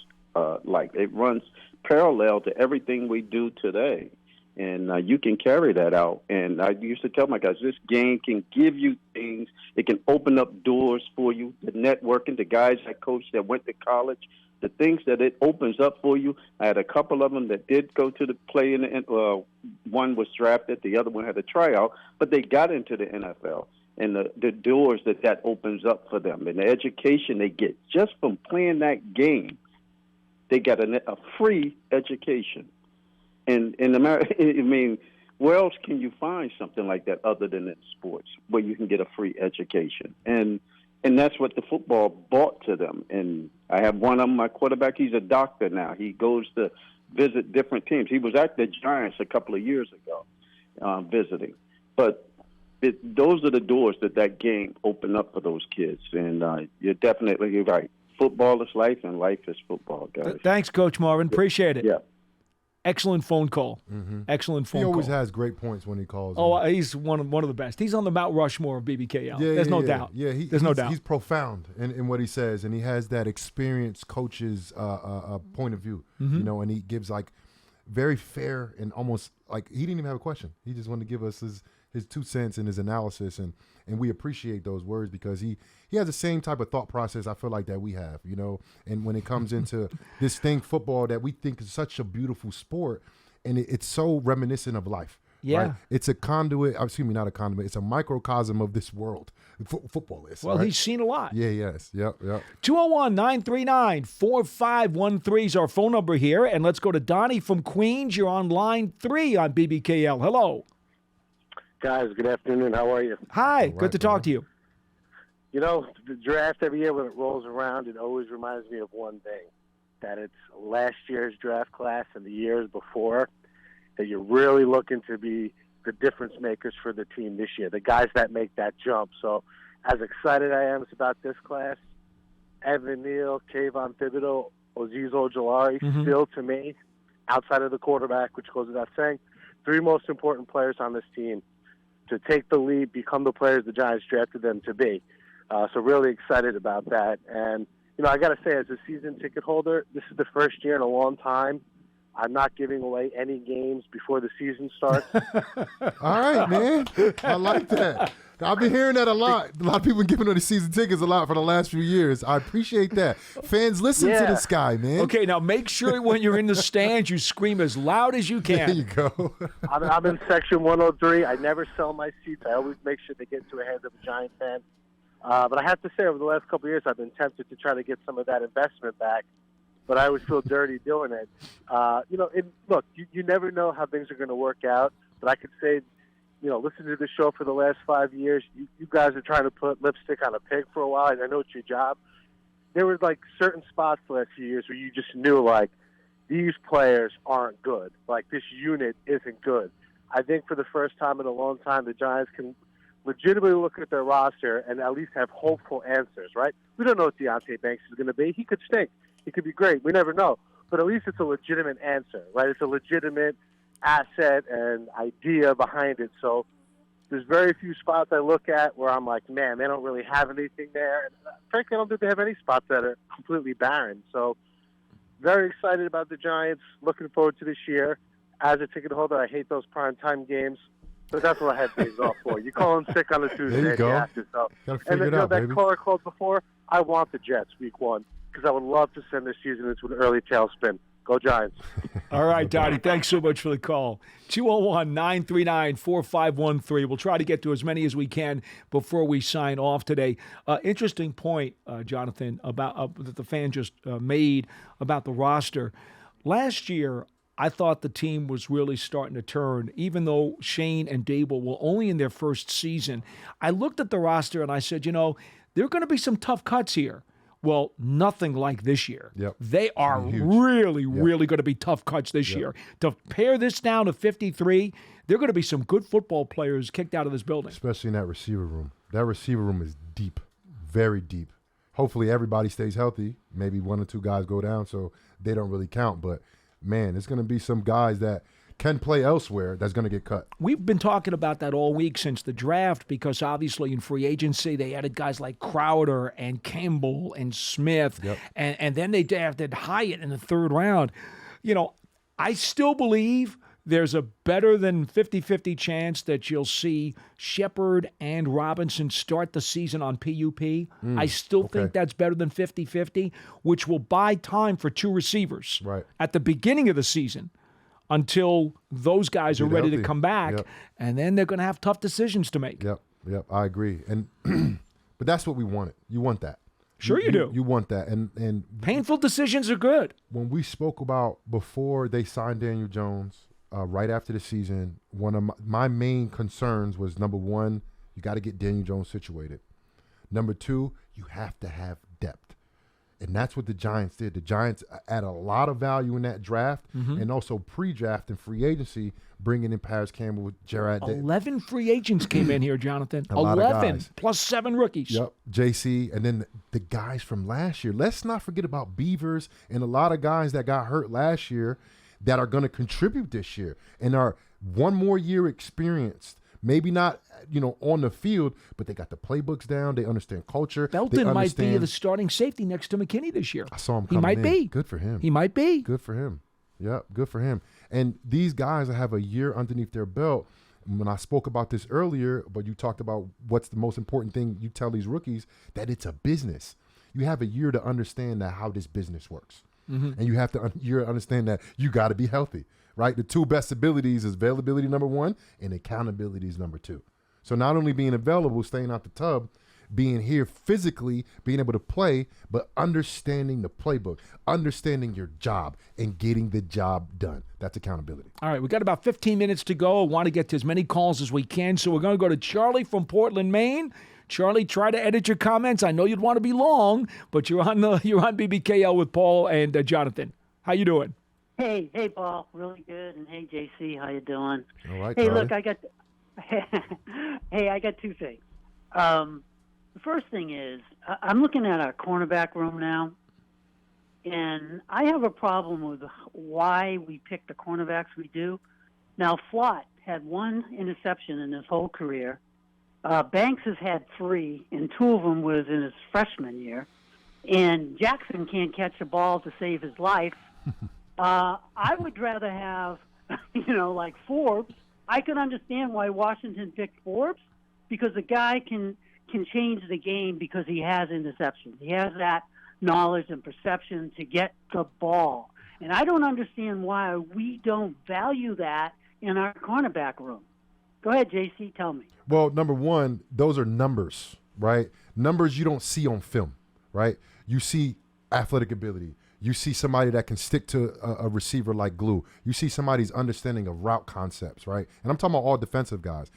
like it runs parallel to everything we do today. And you can carry that out. And I used to tell my guys, this game can give you things. It can open up doors for you. The networking, the guys I coached that went to college, the things that it opens up for you. I had a couple of them that did go to the play in the one was drafted, the other one had a tryout, but they got into the NFL. And the doors that opens up for them, and the education they get just from playing that game, they got a free education. And in America, I mean, where else can you find something like that other than in sports, where you can get a free education? And that's what the football brought to them. And I have one of them, my quarterback, he's a doctor now. He goes to visit different teams. He was at the Giants a couple of years ago visiting. But those are the doors that game opened up for those kids. And you're definitely right. Football is life, and life is football, guys. Thanks, Coach Marvin. Appreciate it. Yeah. Excellent phone call. Excellent phone He call. always has great points when he calls. Oh, he's one of the best. He's on the Mount Rushmore of BBKL. There's no doubt. Yeah, there's no doubt. He's profound in what he says, and he has that experienced coach's point of view. And he gives like very fair and almost like he didn't even have a question. He just wanted to give us his 2 cents and his analysis, and we appreciate those words because he has the same type of thought process I feel like that we have, and when it comes into this thing, football, that we think is such a beautiful sport, and it's so reminiscent of life. Yeah. Right? It's a conduit, excuse me, not a conduit, it's a microcosm of this world. Football is. Well, right? he's seen a lot. Yeah, yes. Yep. 201-939-4513 is our phone number here. And let's go to Donnie from Queens. You're on line 3 on BBKL. Hello. Guys, good afternoon. How are you? Hi. Right, Good to talk to you. The draft every year when it rolls around, it always reminds me of one thing, that it's last year's draft class and the years before, that you're really looking to be the difference makers for the team this year, the guys that make that jump. So as excited I am about this class, Evan Neal, Kayvon Thibodeau, Azeez Ojulari, still to me, outside of the quarterback, which goes without saying, 3 most important players on this team to take the lead, become the players the Giants drafted them to be. So really excited about that. And, I got to say, as a season ticket holder, this is the first year in a long time I'm not giving away any games before the season starts. All right, man. I like that. I've been hearing that a lot. A lot of people giving away the season tickets a lot for the last few years. I appreciate that. Fans, listen to this guy, man. Okay, now make sure when you're in the stands, you scream as loud as you can. There you go. I'm in section 103. I never sell my seats. I always make sure they get into the hands of a Giant fan. But I have to say, over the last couple of years, I've been tempted to try to get some of that investment back. But I always feel dirty doing it. Look, you never know how things are going to work out. But I could say, listen to the show for the last 5 years. You guys are trying to put lipstick on a pig for a while. I know it's your job. There were like certain spots the last few years where you just knew like these players aren't good. Like this unit isn't good. I think for the first time in a long time, the Giants can legitimately look at their roster and at least have hopeful answers. Right? We don't know what Deontay Banks is going to be. He could stink. He could be great. We never know. But at least it's a legitimate answer, right? It's a legitimate asset and idea behind it. So there's very few spots I look at where I'm like, man, they don't really have anything there. And frankly, I don't think they have any spots that are completely barren. So very excited about the Giants. Looking forward to this year. As a ticket holder, I hate those primetime games. But that's what I have days off for. You call in sick on a Tuesday. There you go. Have to, so. Gotta figure it out, that baby. caller called before, I want the Jets week 1. Because I would love to send this season into an early tailspin. Go Giants. All right, Donnie, thanks so much for the call. 201-939-4513. We'll try to get to as many as we can before we sign off today. Interesting point, Jonathan, about that the fan just made about the roster. Last year, I thought the team was really starting to turn, even though Shane and Dable were only in their first season. I looked at the roster and I said, there are going to be some tough cuts here. Well, nothing like this year. Yep. They are really going to be tough cuts this year. To pare this down to 53, there are going to be some good football players kicked out of this building. Especially in that receiver room. That receiver room is deep, very deep. Hopefully everybody stays healthy. Maybe 1 or 2 guys go down so they don't really count. But, man, it's going to be some guys that can play elsewhere that's going to get cut. We've been talking about that all week since the draft because obviously in free agency they added guys like Crowder and Campbell and Smith, and then they drafted Hyatt in the 3rd round. I still believe there's a better than 50-50 chance that you'll see Shepard and Robinson start the season on PUP. I still think that's better than 50-50, which will buy time for 2 receivers at the beginning of the season until those guys are ready to come back, and then they're going to have tough decisions to make. Yep, I agree. And but that's what we wanted. You want that. Sure you do. You want that. And painful decisions are good. When we spoke about before they signed Daniel Jones, right after the season, one of my main concerns was, number 1, you got to get Daniel Jones situated. Number 2, you have to have depth. And that's what the Giants did. The Giants add a lot of value in that draft and also pre-draft and free agency, bringing in Paris Campbell with Gerard. 11 free agents came in here, Jonathan. 11 plus 7 rookies. Yep, JC. And then the guys from last year. Let's not forget about Beavers and a lot of guys that got hurt last year that are going to contribute this year and are one more year experienced. Maybe not, on the field, but they got the playbooks down. They understand culture. Belton might be the starting safety next to McKinney this year. I saw him He coming might in. be. Good for him. He might be. Good for him. Yeah, good for him. And these guys have a year underneath their belt. When I spoke about this earlier, but you talked about what's the most important thing you tell these rookies, that it's a business. You have a year to understand how this business works. And you have to understand that you got to be healthy, right? The two best abilities is availability, number one, and accountability is number two. So not only being available, staying out the tub, being here physically, being able to play, but understanding the playbook, understanding your job, and getting the job done. That's accountability. All right, we've got about 15 minutes to go. I want to get to as many calls as we can, so we're going to go to Charlie from Portland, Maine. Charlie, try to edit your comments. I know you'd want to be long, but you're on BBKL with Paul and Jonathan. How you doing? Hey, Paul. Really good. And hey, JC, how you doing? All right, Hey, Charlie. look, I got two things. The first thing is, I'm looking at our cornerback room now, and I have a problem with why we pick the cornerbacks we do. Now, Flott had one interception in his whole career. Banks has had 3, and 2 of them was in his freshman year. And Jackson can't catch a ball to save his life. I would rather have, like Forbes. I can understand why Washington picked Forbes, because the guy can change the game because he has interceptions. He has that knowledge and perception to get the ball. And I don't understand why we don't value that in our cornerback room. Go ahead, JC, tell me. Well, number one, those are numbers, right? Numbers you don't see on film, right? You see athletic ability. You see somebody that can stick to a receiver like glue. You see somebody's understanding of route concepts, right? And I'm talking about all defensive guys.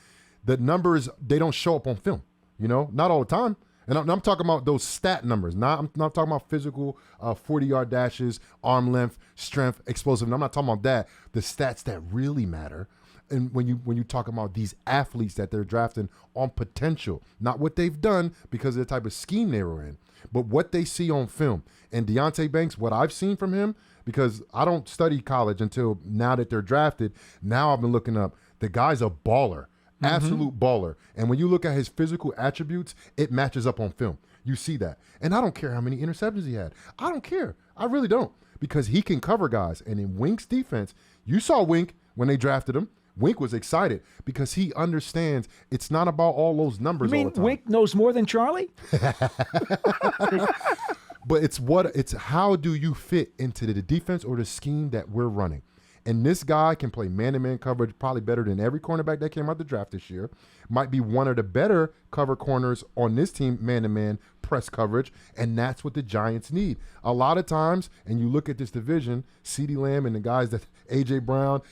The numbers, they don't show up on film, not all the time. And I'm talking about those stat numbers. I'm not talking about physical 40-yard dashes, arm length, strength, explosive. I'm not talking about that. The stats that really matter. And when you talk about these athletes that they're drafting on potential, not what they've done because of the type of scheme they were in, but what they see on film. And Deonte Banks, what I've seen from him, because I don't study college until now that they're drafted, now I've been looking up, the guy's a baller, absolute baller. And when you look at his physical attributes, it matches up on film. You see that. And I don't care how many interceptions he had. I don't care. I really don't, because he can cover guys. And in Wink's defense, you saw Wink when they drafted him. Wink was excited because he understands it's not about all those numbers all the time. Wink knows more than Charlie? But it's how do you fit into the defense or the scheme that we're running? And this guy can play man-to-man coverage probably better than every cornerback that came out the draft this year. Might be one of the better cover corners on this team, man-to-man press coverage, and that's what the Giants need. A lot of times, and you look at this division, CeeDee Lamb and the guys that A.J. Brown,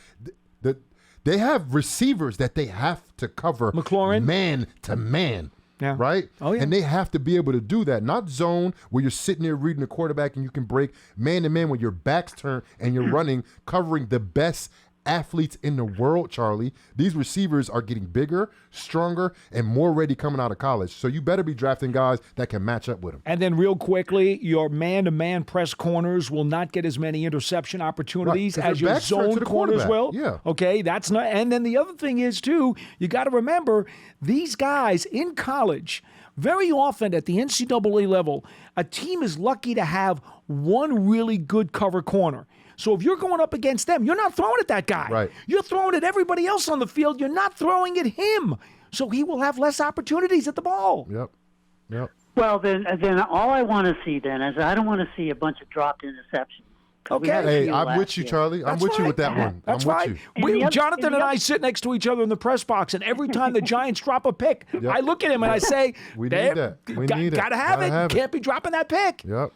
they have receivers that they have to cover McLaurin, man to man. Yeah. Right? Oh, yeah. And they have to be able to do that. Not zone where you're sitting there reading the quarterback and you can break man to man when your back's turned and you're running, covering the best athletes in the world, Charlie. These receivers are getting bigger, stronger, and more ready coming out of college. So you better be drafting guys that can match up with them. And then real quickly, your man-to-man press corners will not get as many interception opportunities as your zone corners will. Yeah. Okay, that's not. And then the other thing is, too, you got to remember, these guys in college, very often at the NCAA level, a team is lucky to have one really good cover corner. So if you're going up against them, you're not throwing at that guy. Right. You're throwing at everybody else on the field. You're not throwing at him. So he will have less opportunities at the ball. Yep. Well, then all I want to see then is I don't want to see a bunch of dropped interceptions. Okay. Hey, I'm with you, Charlie. I'm with you with that one. That's I'm right. with you. Jonathan and I sit next to each other in the press box, and every time the Giants drop a pick, I look at him and I say, We need that. We need it. Gotta have it. Can't be dropping that pick. Yep.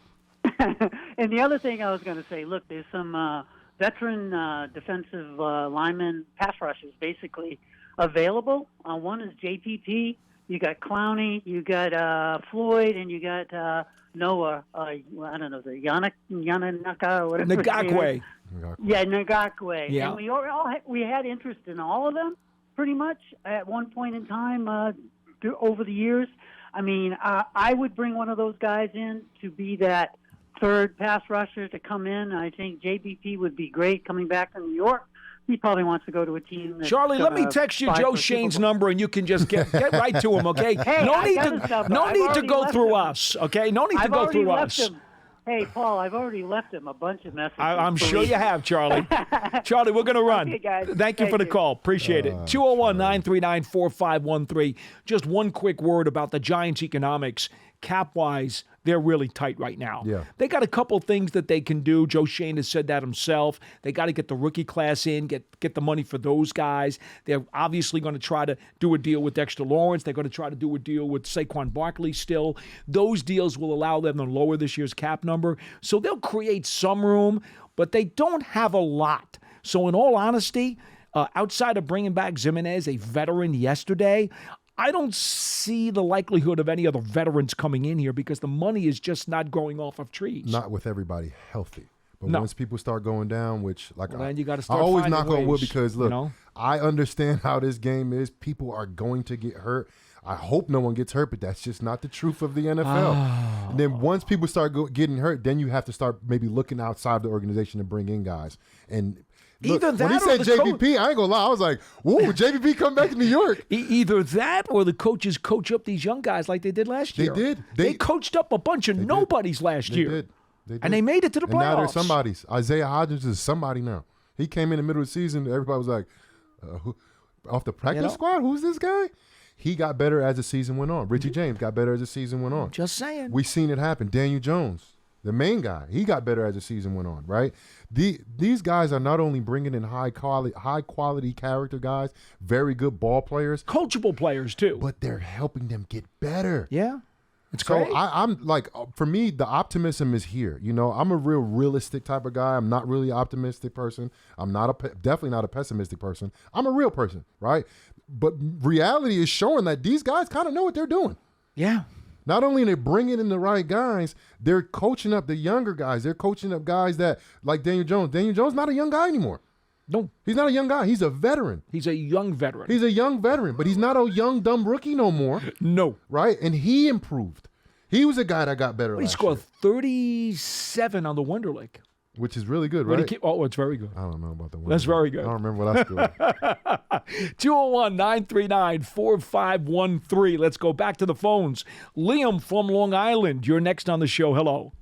And the other thing I was going to say, look, there's some veteran defensive linemen, pass rushers, basically available. One is JPP. You got Clowney. You got Floyd, and you got Noah. I don't know, the Yananaka or whatever. Ngakwe. Yeah, Ngakwe. Yeah. And we had interest in all of them, pretty much at one point in time over the years. I mean, I would bring one of those guys in to be that third pass rusher to come in. I think JBP would be great coming back to New York. He probably wants to go to a team that's Charlie, let me text you Joe Shane's number, and you can just get right to him, okay? Hey, no need to go through him. us, okay? No need to go through us. Him. Hey, Paul, I've already left him a bunch of messages. I'm sure you have, Charlie. Charlie, we're going to run. Okay, guys. Thank you for the call. Appreciate it. 201-939-4513. Just one quick word about the Giants' economics. Cap-wise, they're really tight right now. Yeah. They got a couple things that they can do. Joe Shane has said that himself. They got to get the rookie class in, get the money for those guys. They're obviously going to try to do a deal with Dexter Lawrence. They're going to try to do a deal with Saquon Barkley still. Those deals will allow them to lower this year's cap number. So they'll create some room, but they don't have a lot. So in all honesty, outside of bringing back Jimenez, a veteran yesterday, I don't see the likelihood of any other veterans coming in here because the money is just not growing off of trees. Not with everybody healthy. But No. once people start going down, which then you gotta I start always finding knock on wood ways, because, look, you know? I understand how this game is. People are going to get hurt. I hope no one gets hurt, but that's just not the truth of the NFL. And then once people start getting hurt, then you have to start maybe looking outside the organization to bring in guys. And look, Either that when he or said the JVP, I ain't gonna lie. I was like, "Whoa, JVP come back to New York." Either that or the coaches coach up these young guys like they did last They year. did. They coached up a bunch of nobodies last year. They did. And they made it to the playoffs. And now they're somebody's. Isaiah Hodgins is somebody now. He came in the middle of the season. Everybody was like, off the practice squad? Who's this guy? He got better as the season went on. Richie James got better as the season went on. Just saying. We seen it happen. Daniel Jones, the main guy, he got better as the season went on, right? These guys are not only bringing in high quality character guys, very good ball players, coachable players too, but they're helping them get better. Yeah. It's so great. I'm like, for me, the optimism is here. You know, I'm a real realistic type of guy. I'm not really optimistic person. I'm definitely not a pessimistic person. I'm a real person, right? But reality is showing that these guys kind of know what they're doing. Yeah. Not only are they bringing in the right guys, they're coaching up the younger guys. They're coaching up guys that, like Daniel Jones. Daniel Jones is not a young guy anymore. No. He's not a young guy. He's a veteran. He's a young veteran. He's a young veteran, but he's not a young, dumb rookie no more. No. Right? And he improved. He was a guy that got better last year. He scored 37 on the Wonderlic. Which is really good, right? It's very good. I don't know about the Wonderlic. That's very good. I don't remember what I scored. 201-939-4513. Let's go back to the phones. Liam from Long Island, you're next on the show. Hello.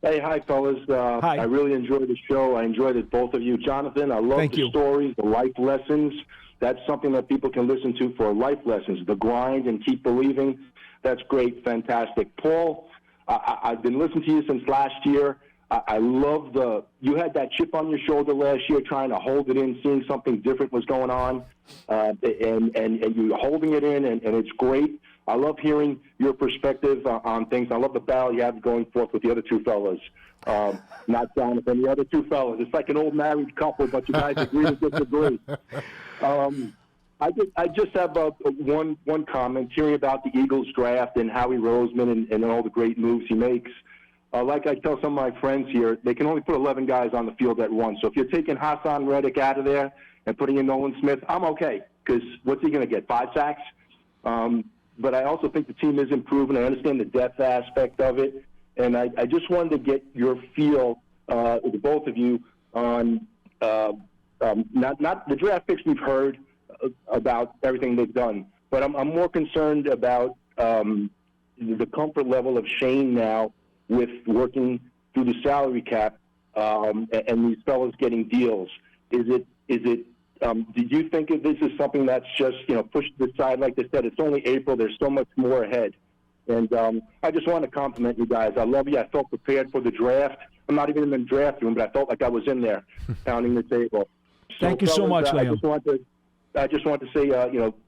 Hey, hi, fellas. Hi. I really enjoyed the show. I enjoyed it, both of you. Jonathan, I love the stories, the life lessons. That's something that people can listen to for life lessons, the grind and keep believing. That's great, fantastic. Paul, I've been listening to you since last year. I love you had that chip on your shoulder last year trying to hold it in, seeing something different was going on, and you're holding it in, and it's great. I love hearing your perspective on things. I love the battle you have going forth with the other two fellas, not Jonathan, the other two fellas. It's like an old married couple, but you guys agree to disagree. I just have one comment, hearing about the Eagles draft and Howie Roseman and all the great moves he makes. Like I tell some of my friends here, they can only put 11 guys on the field at once. So if you're taking Hassan Reddick out of there and putting in Nolan Smith, I'm okay, because what's he going to get, 5 sacks? But I also think the team is improving. I understand the depth aspect of it. And I just wanted to get your feel, the both of you, on not the draft picks we've heard about everything they've done, but I'm more concerned about the comfort level of Shane now with working through the salary cap and these fellows getting deals. Do you think this is something that's just pushed to the side? Like they said, it's only April. There's so much more ahead. And I just want to compliment you guys. I love you. I felt prepared for the draft. I'm not even in the draft room, but I felt like I was in there pounding the table. Thank you so much, Liam. I just want to say,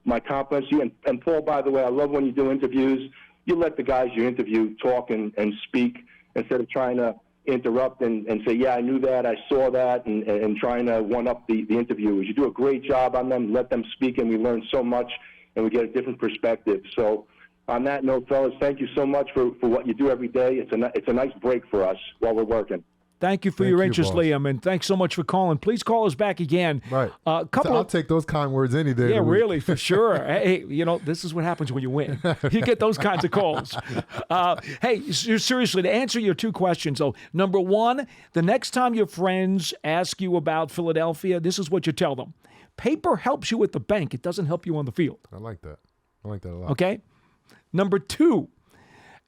my compliments to you. And Paul, by the way, I love when you do interviews. You let the guys you interview talk and speak instead of trying to interrupt and say, yeah, I knew that, I saw that, and trying to one-up the interviewers. You do a great job on them, let them speak, and we learn so much, and we get a different perspective. So on that note, fellas, thank you so much for what you do every day. It's a nice break for us while we're working. Thank you for your interest, boss. Liam, and thanks so much for calling. Please call us back again. Right. I'll take those kind words any day. Yeah, really, for sure. Hey, this is what happens when you win. You get those kinds of calls. Hey, seriously, to answer your two questions, though, number one, the next time your friends ask you about Philadelphia, this is what you tell them. Paper helps you at the bank. It doesn't help you on the field. I like that. I like that a lot. Okay? Number two,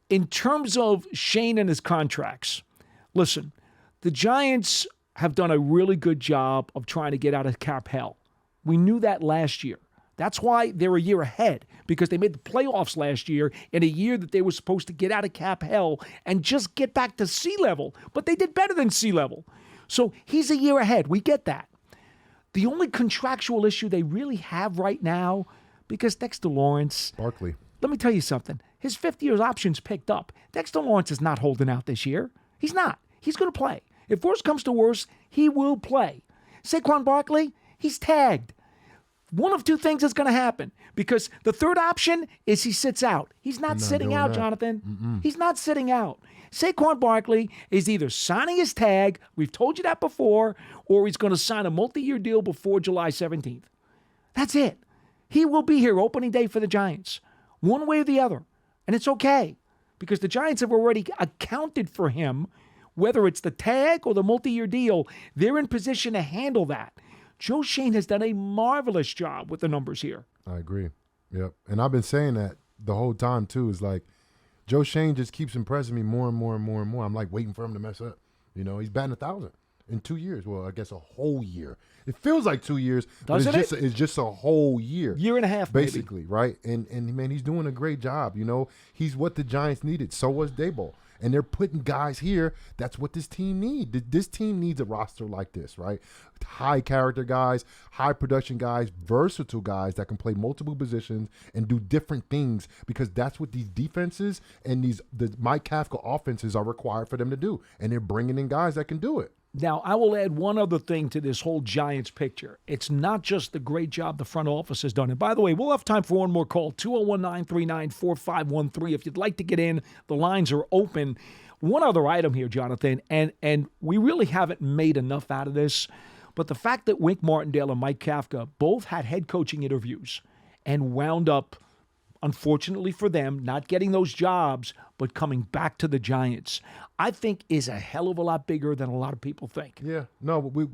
in terms of Shane and his contracts, listen, the Giants have done a really good job of trying to get out of cap hell. We knew that last year. That's why they're a year ahead, because they made the playoffs last year in a year that they were supposed to get out of cap hell and just get back to sea level. But they did better than sea level. So he's a year ahead. We get that. The only contractual issue they really have right now, because Dexter Lawrence, Barkley. Let me tell you something. His fifth-year option's picked up. Dexter Lawrence is not holding out this year. He's not. He's going to play. If worse comes to worse, he will play. Saquon Barkley, he's tagged. One of two things is going to happen, because the third option is he sits out. He's not sitting out, Jonathan. He's not sitting out. Saquon Barkley is either signing his tag, we've told you that before, or he's going to sign a multi-year deal before July 17th. That's it. He will be here opening day for the Giants, one way or the other. And it's okay, because the Giants have already accounted for him, whether it's the tag or the multi-year deal. They're in position to handle that. Joe Schoen has done a marvelous job with the numbers here. I agree. Yep. And I've been saying that the whole time, too. Is like Joe Schoen just keeps impressing me more and more and more and more. I'm like waiting for him to mess up. He's batting 1,000 in 2 years. Well, I guess a whole year. It feels like 2 years, but it's just a whole year. Year and a half, basically, maybe. Right? And man, he's doing a great job. He's what the Giants needed. So was Daboll. And they're putting guys here. That's what this team needs. This team needs a roster like this, right? High character guys, high production guys, versatile guys that can play multiple positions and do different things, because that's what these defenses and the Mike Kafka offenses are required for them to do. And they're bringing in guys that can do it. Now, I will add one other thing to this whole Giants picture. It's not just the great job the front office has done. And by the way, we'll have time for one more call, 201-939-4513. If you'd like to get in, the lines are open. One other item here, Jonathan, and we really haven't made enough out of this, but the fact that Wink Martindale and Mike Kafka both had head coaching interviews and wound up, unfortunately for them, not getting those jobs, but coming back to the Giants, I think is a hell of a lot bigger than a lot of people think. Yeah, no, we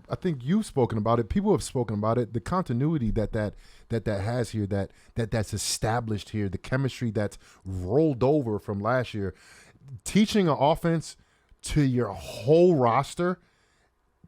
I think you've spoken about it. People have spoken about it. The continuity that has here, that's established here, the chemistry that's rolled over from last year, teaching an offense to your whole roster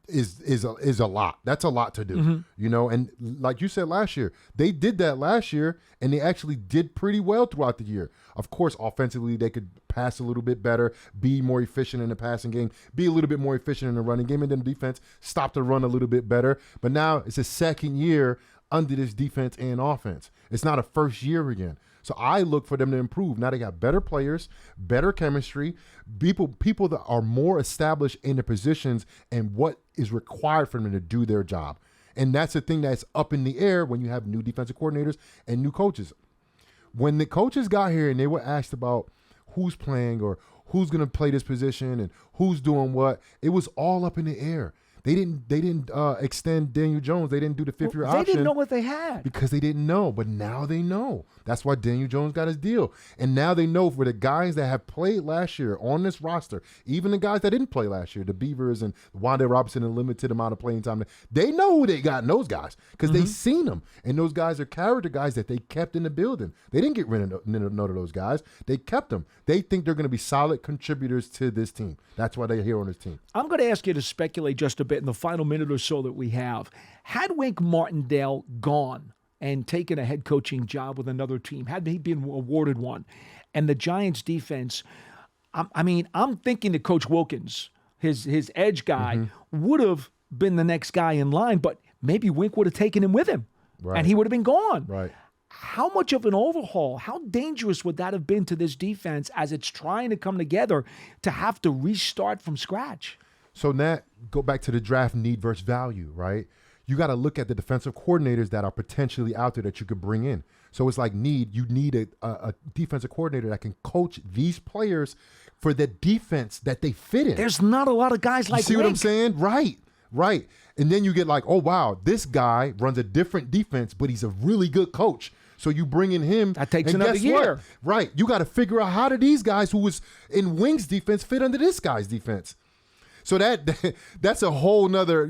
is a lot. That's a lot to do, And like you said last year, they did that last year, and they actually did pretty well throughout the year. Of course, offensively, they could pass a little bit better, be more efficient in the passing game, be a little bit more efficient in the running game, and then defense stop the run a little bit better. But now it's a second year under this defense and offense. It's not a first year again. So I look for them to improve. Now they got better players, better chemistry, people that are more established in their positions and what is required for them to do their job. And that's the thing that's up in the air when you have new defensive coordinators and new coaches. When the coaches got here and they were asked about who's playing or who's going to play this position and who's doing what, it was all up in the air. They didn't extend Daniel Jones. They didn't do the fifth-year option. They didn't know what they had. Because they didn't know, but now they know. That's why Daniel Jones got his deal. And now they know for the guys that have played last year on this roster, even the guys that didn't play last year, the Beavers and Wanda Robinson, a limited amount of playing time, they know who they got in those guys because they've seen them. And those guys are character guys that they kept in the building. They didn't get rid of none of those guys. They kept them. They think they're going to be solid contributors to this team. That's why they're here on this team. I'm going to ask you to speculate just a bit in the final minute or so that we have. Had Wink Martindale gone and taken a head coaching job with another team, had he been awarded one, and the Giants defense, I'm thinking that Coach Wilkins, his edge guy, would have been the next guy in line, but maybe Wink would have taken him with him, and he would have been gone. Right. How much of an overhaul, how dangerous would that have been to this defense as it's trying to come together to have to restart from scratch? So now, go back to the draft need versus value, right? You got to look at the defensive coordinators that are potentially out there that you could bring in. So it's like you need a defensive coordinator that can coach these players for the defense that they fit in. There's not a lot of guys like You see Wink. what I'm saying? Right. And then you get like, oh, wow, this guy runs a different defense, but he's a really good coach. So you bring in him. That takes and another guess year. What? Right. You got to figure out how do these guys who was in Wing's defense fit under this guy's defense. So that's a whole nother,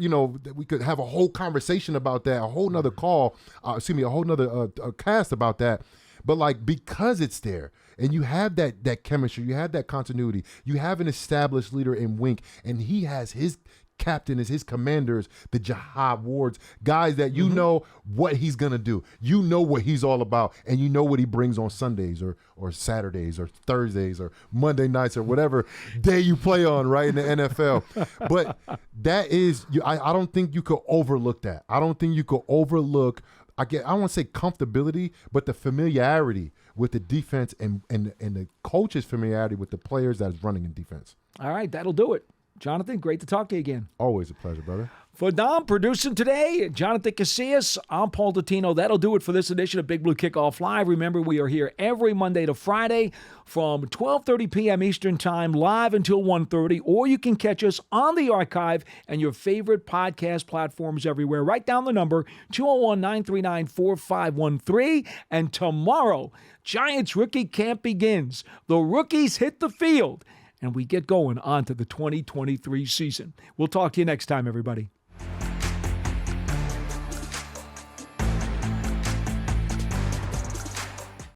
we could have a whole conversation about that, a whole nother call, a whole nother cast about that. But like, because it's there and you have that chemistry, you have that continuity, you have an established leader in Wink, and he has his captain as his commanders, the Jihad Wards, guys that you know what he's going to do. You know what he's all about, and you know what he brings on Sundays or Saturdays or Thursdays or Monday nights or whatever day you play on, right, in the NFL. But that is, I don't think you could overlook that. I don't think you could overlook, I don't want to say comfortability, but the familiarity with the defense and the coach's familiarity with the players that is running in defense. All right, that'll do it. Jonathan, great to talk to you again. Always a pleasure, brother. For Dom, producing today, Jonathan Casillas, I'm Paul Dottino. That'll do it for this edition of Big Blue Kickoff Live. Remember, we are here every Monday to Friday from 12:30 p.m. Eastern Time, live until 1:30, or you can catch us on the archive and your favorite podcast platforms everywhere. Write down the number, 201-939-4513. And tomorrow, Giants rookie camp begins. The rookies hit the field, and we get going on to the 2023 season. We'll talk to you next time, everybody.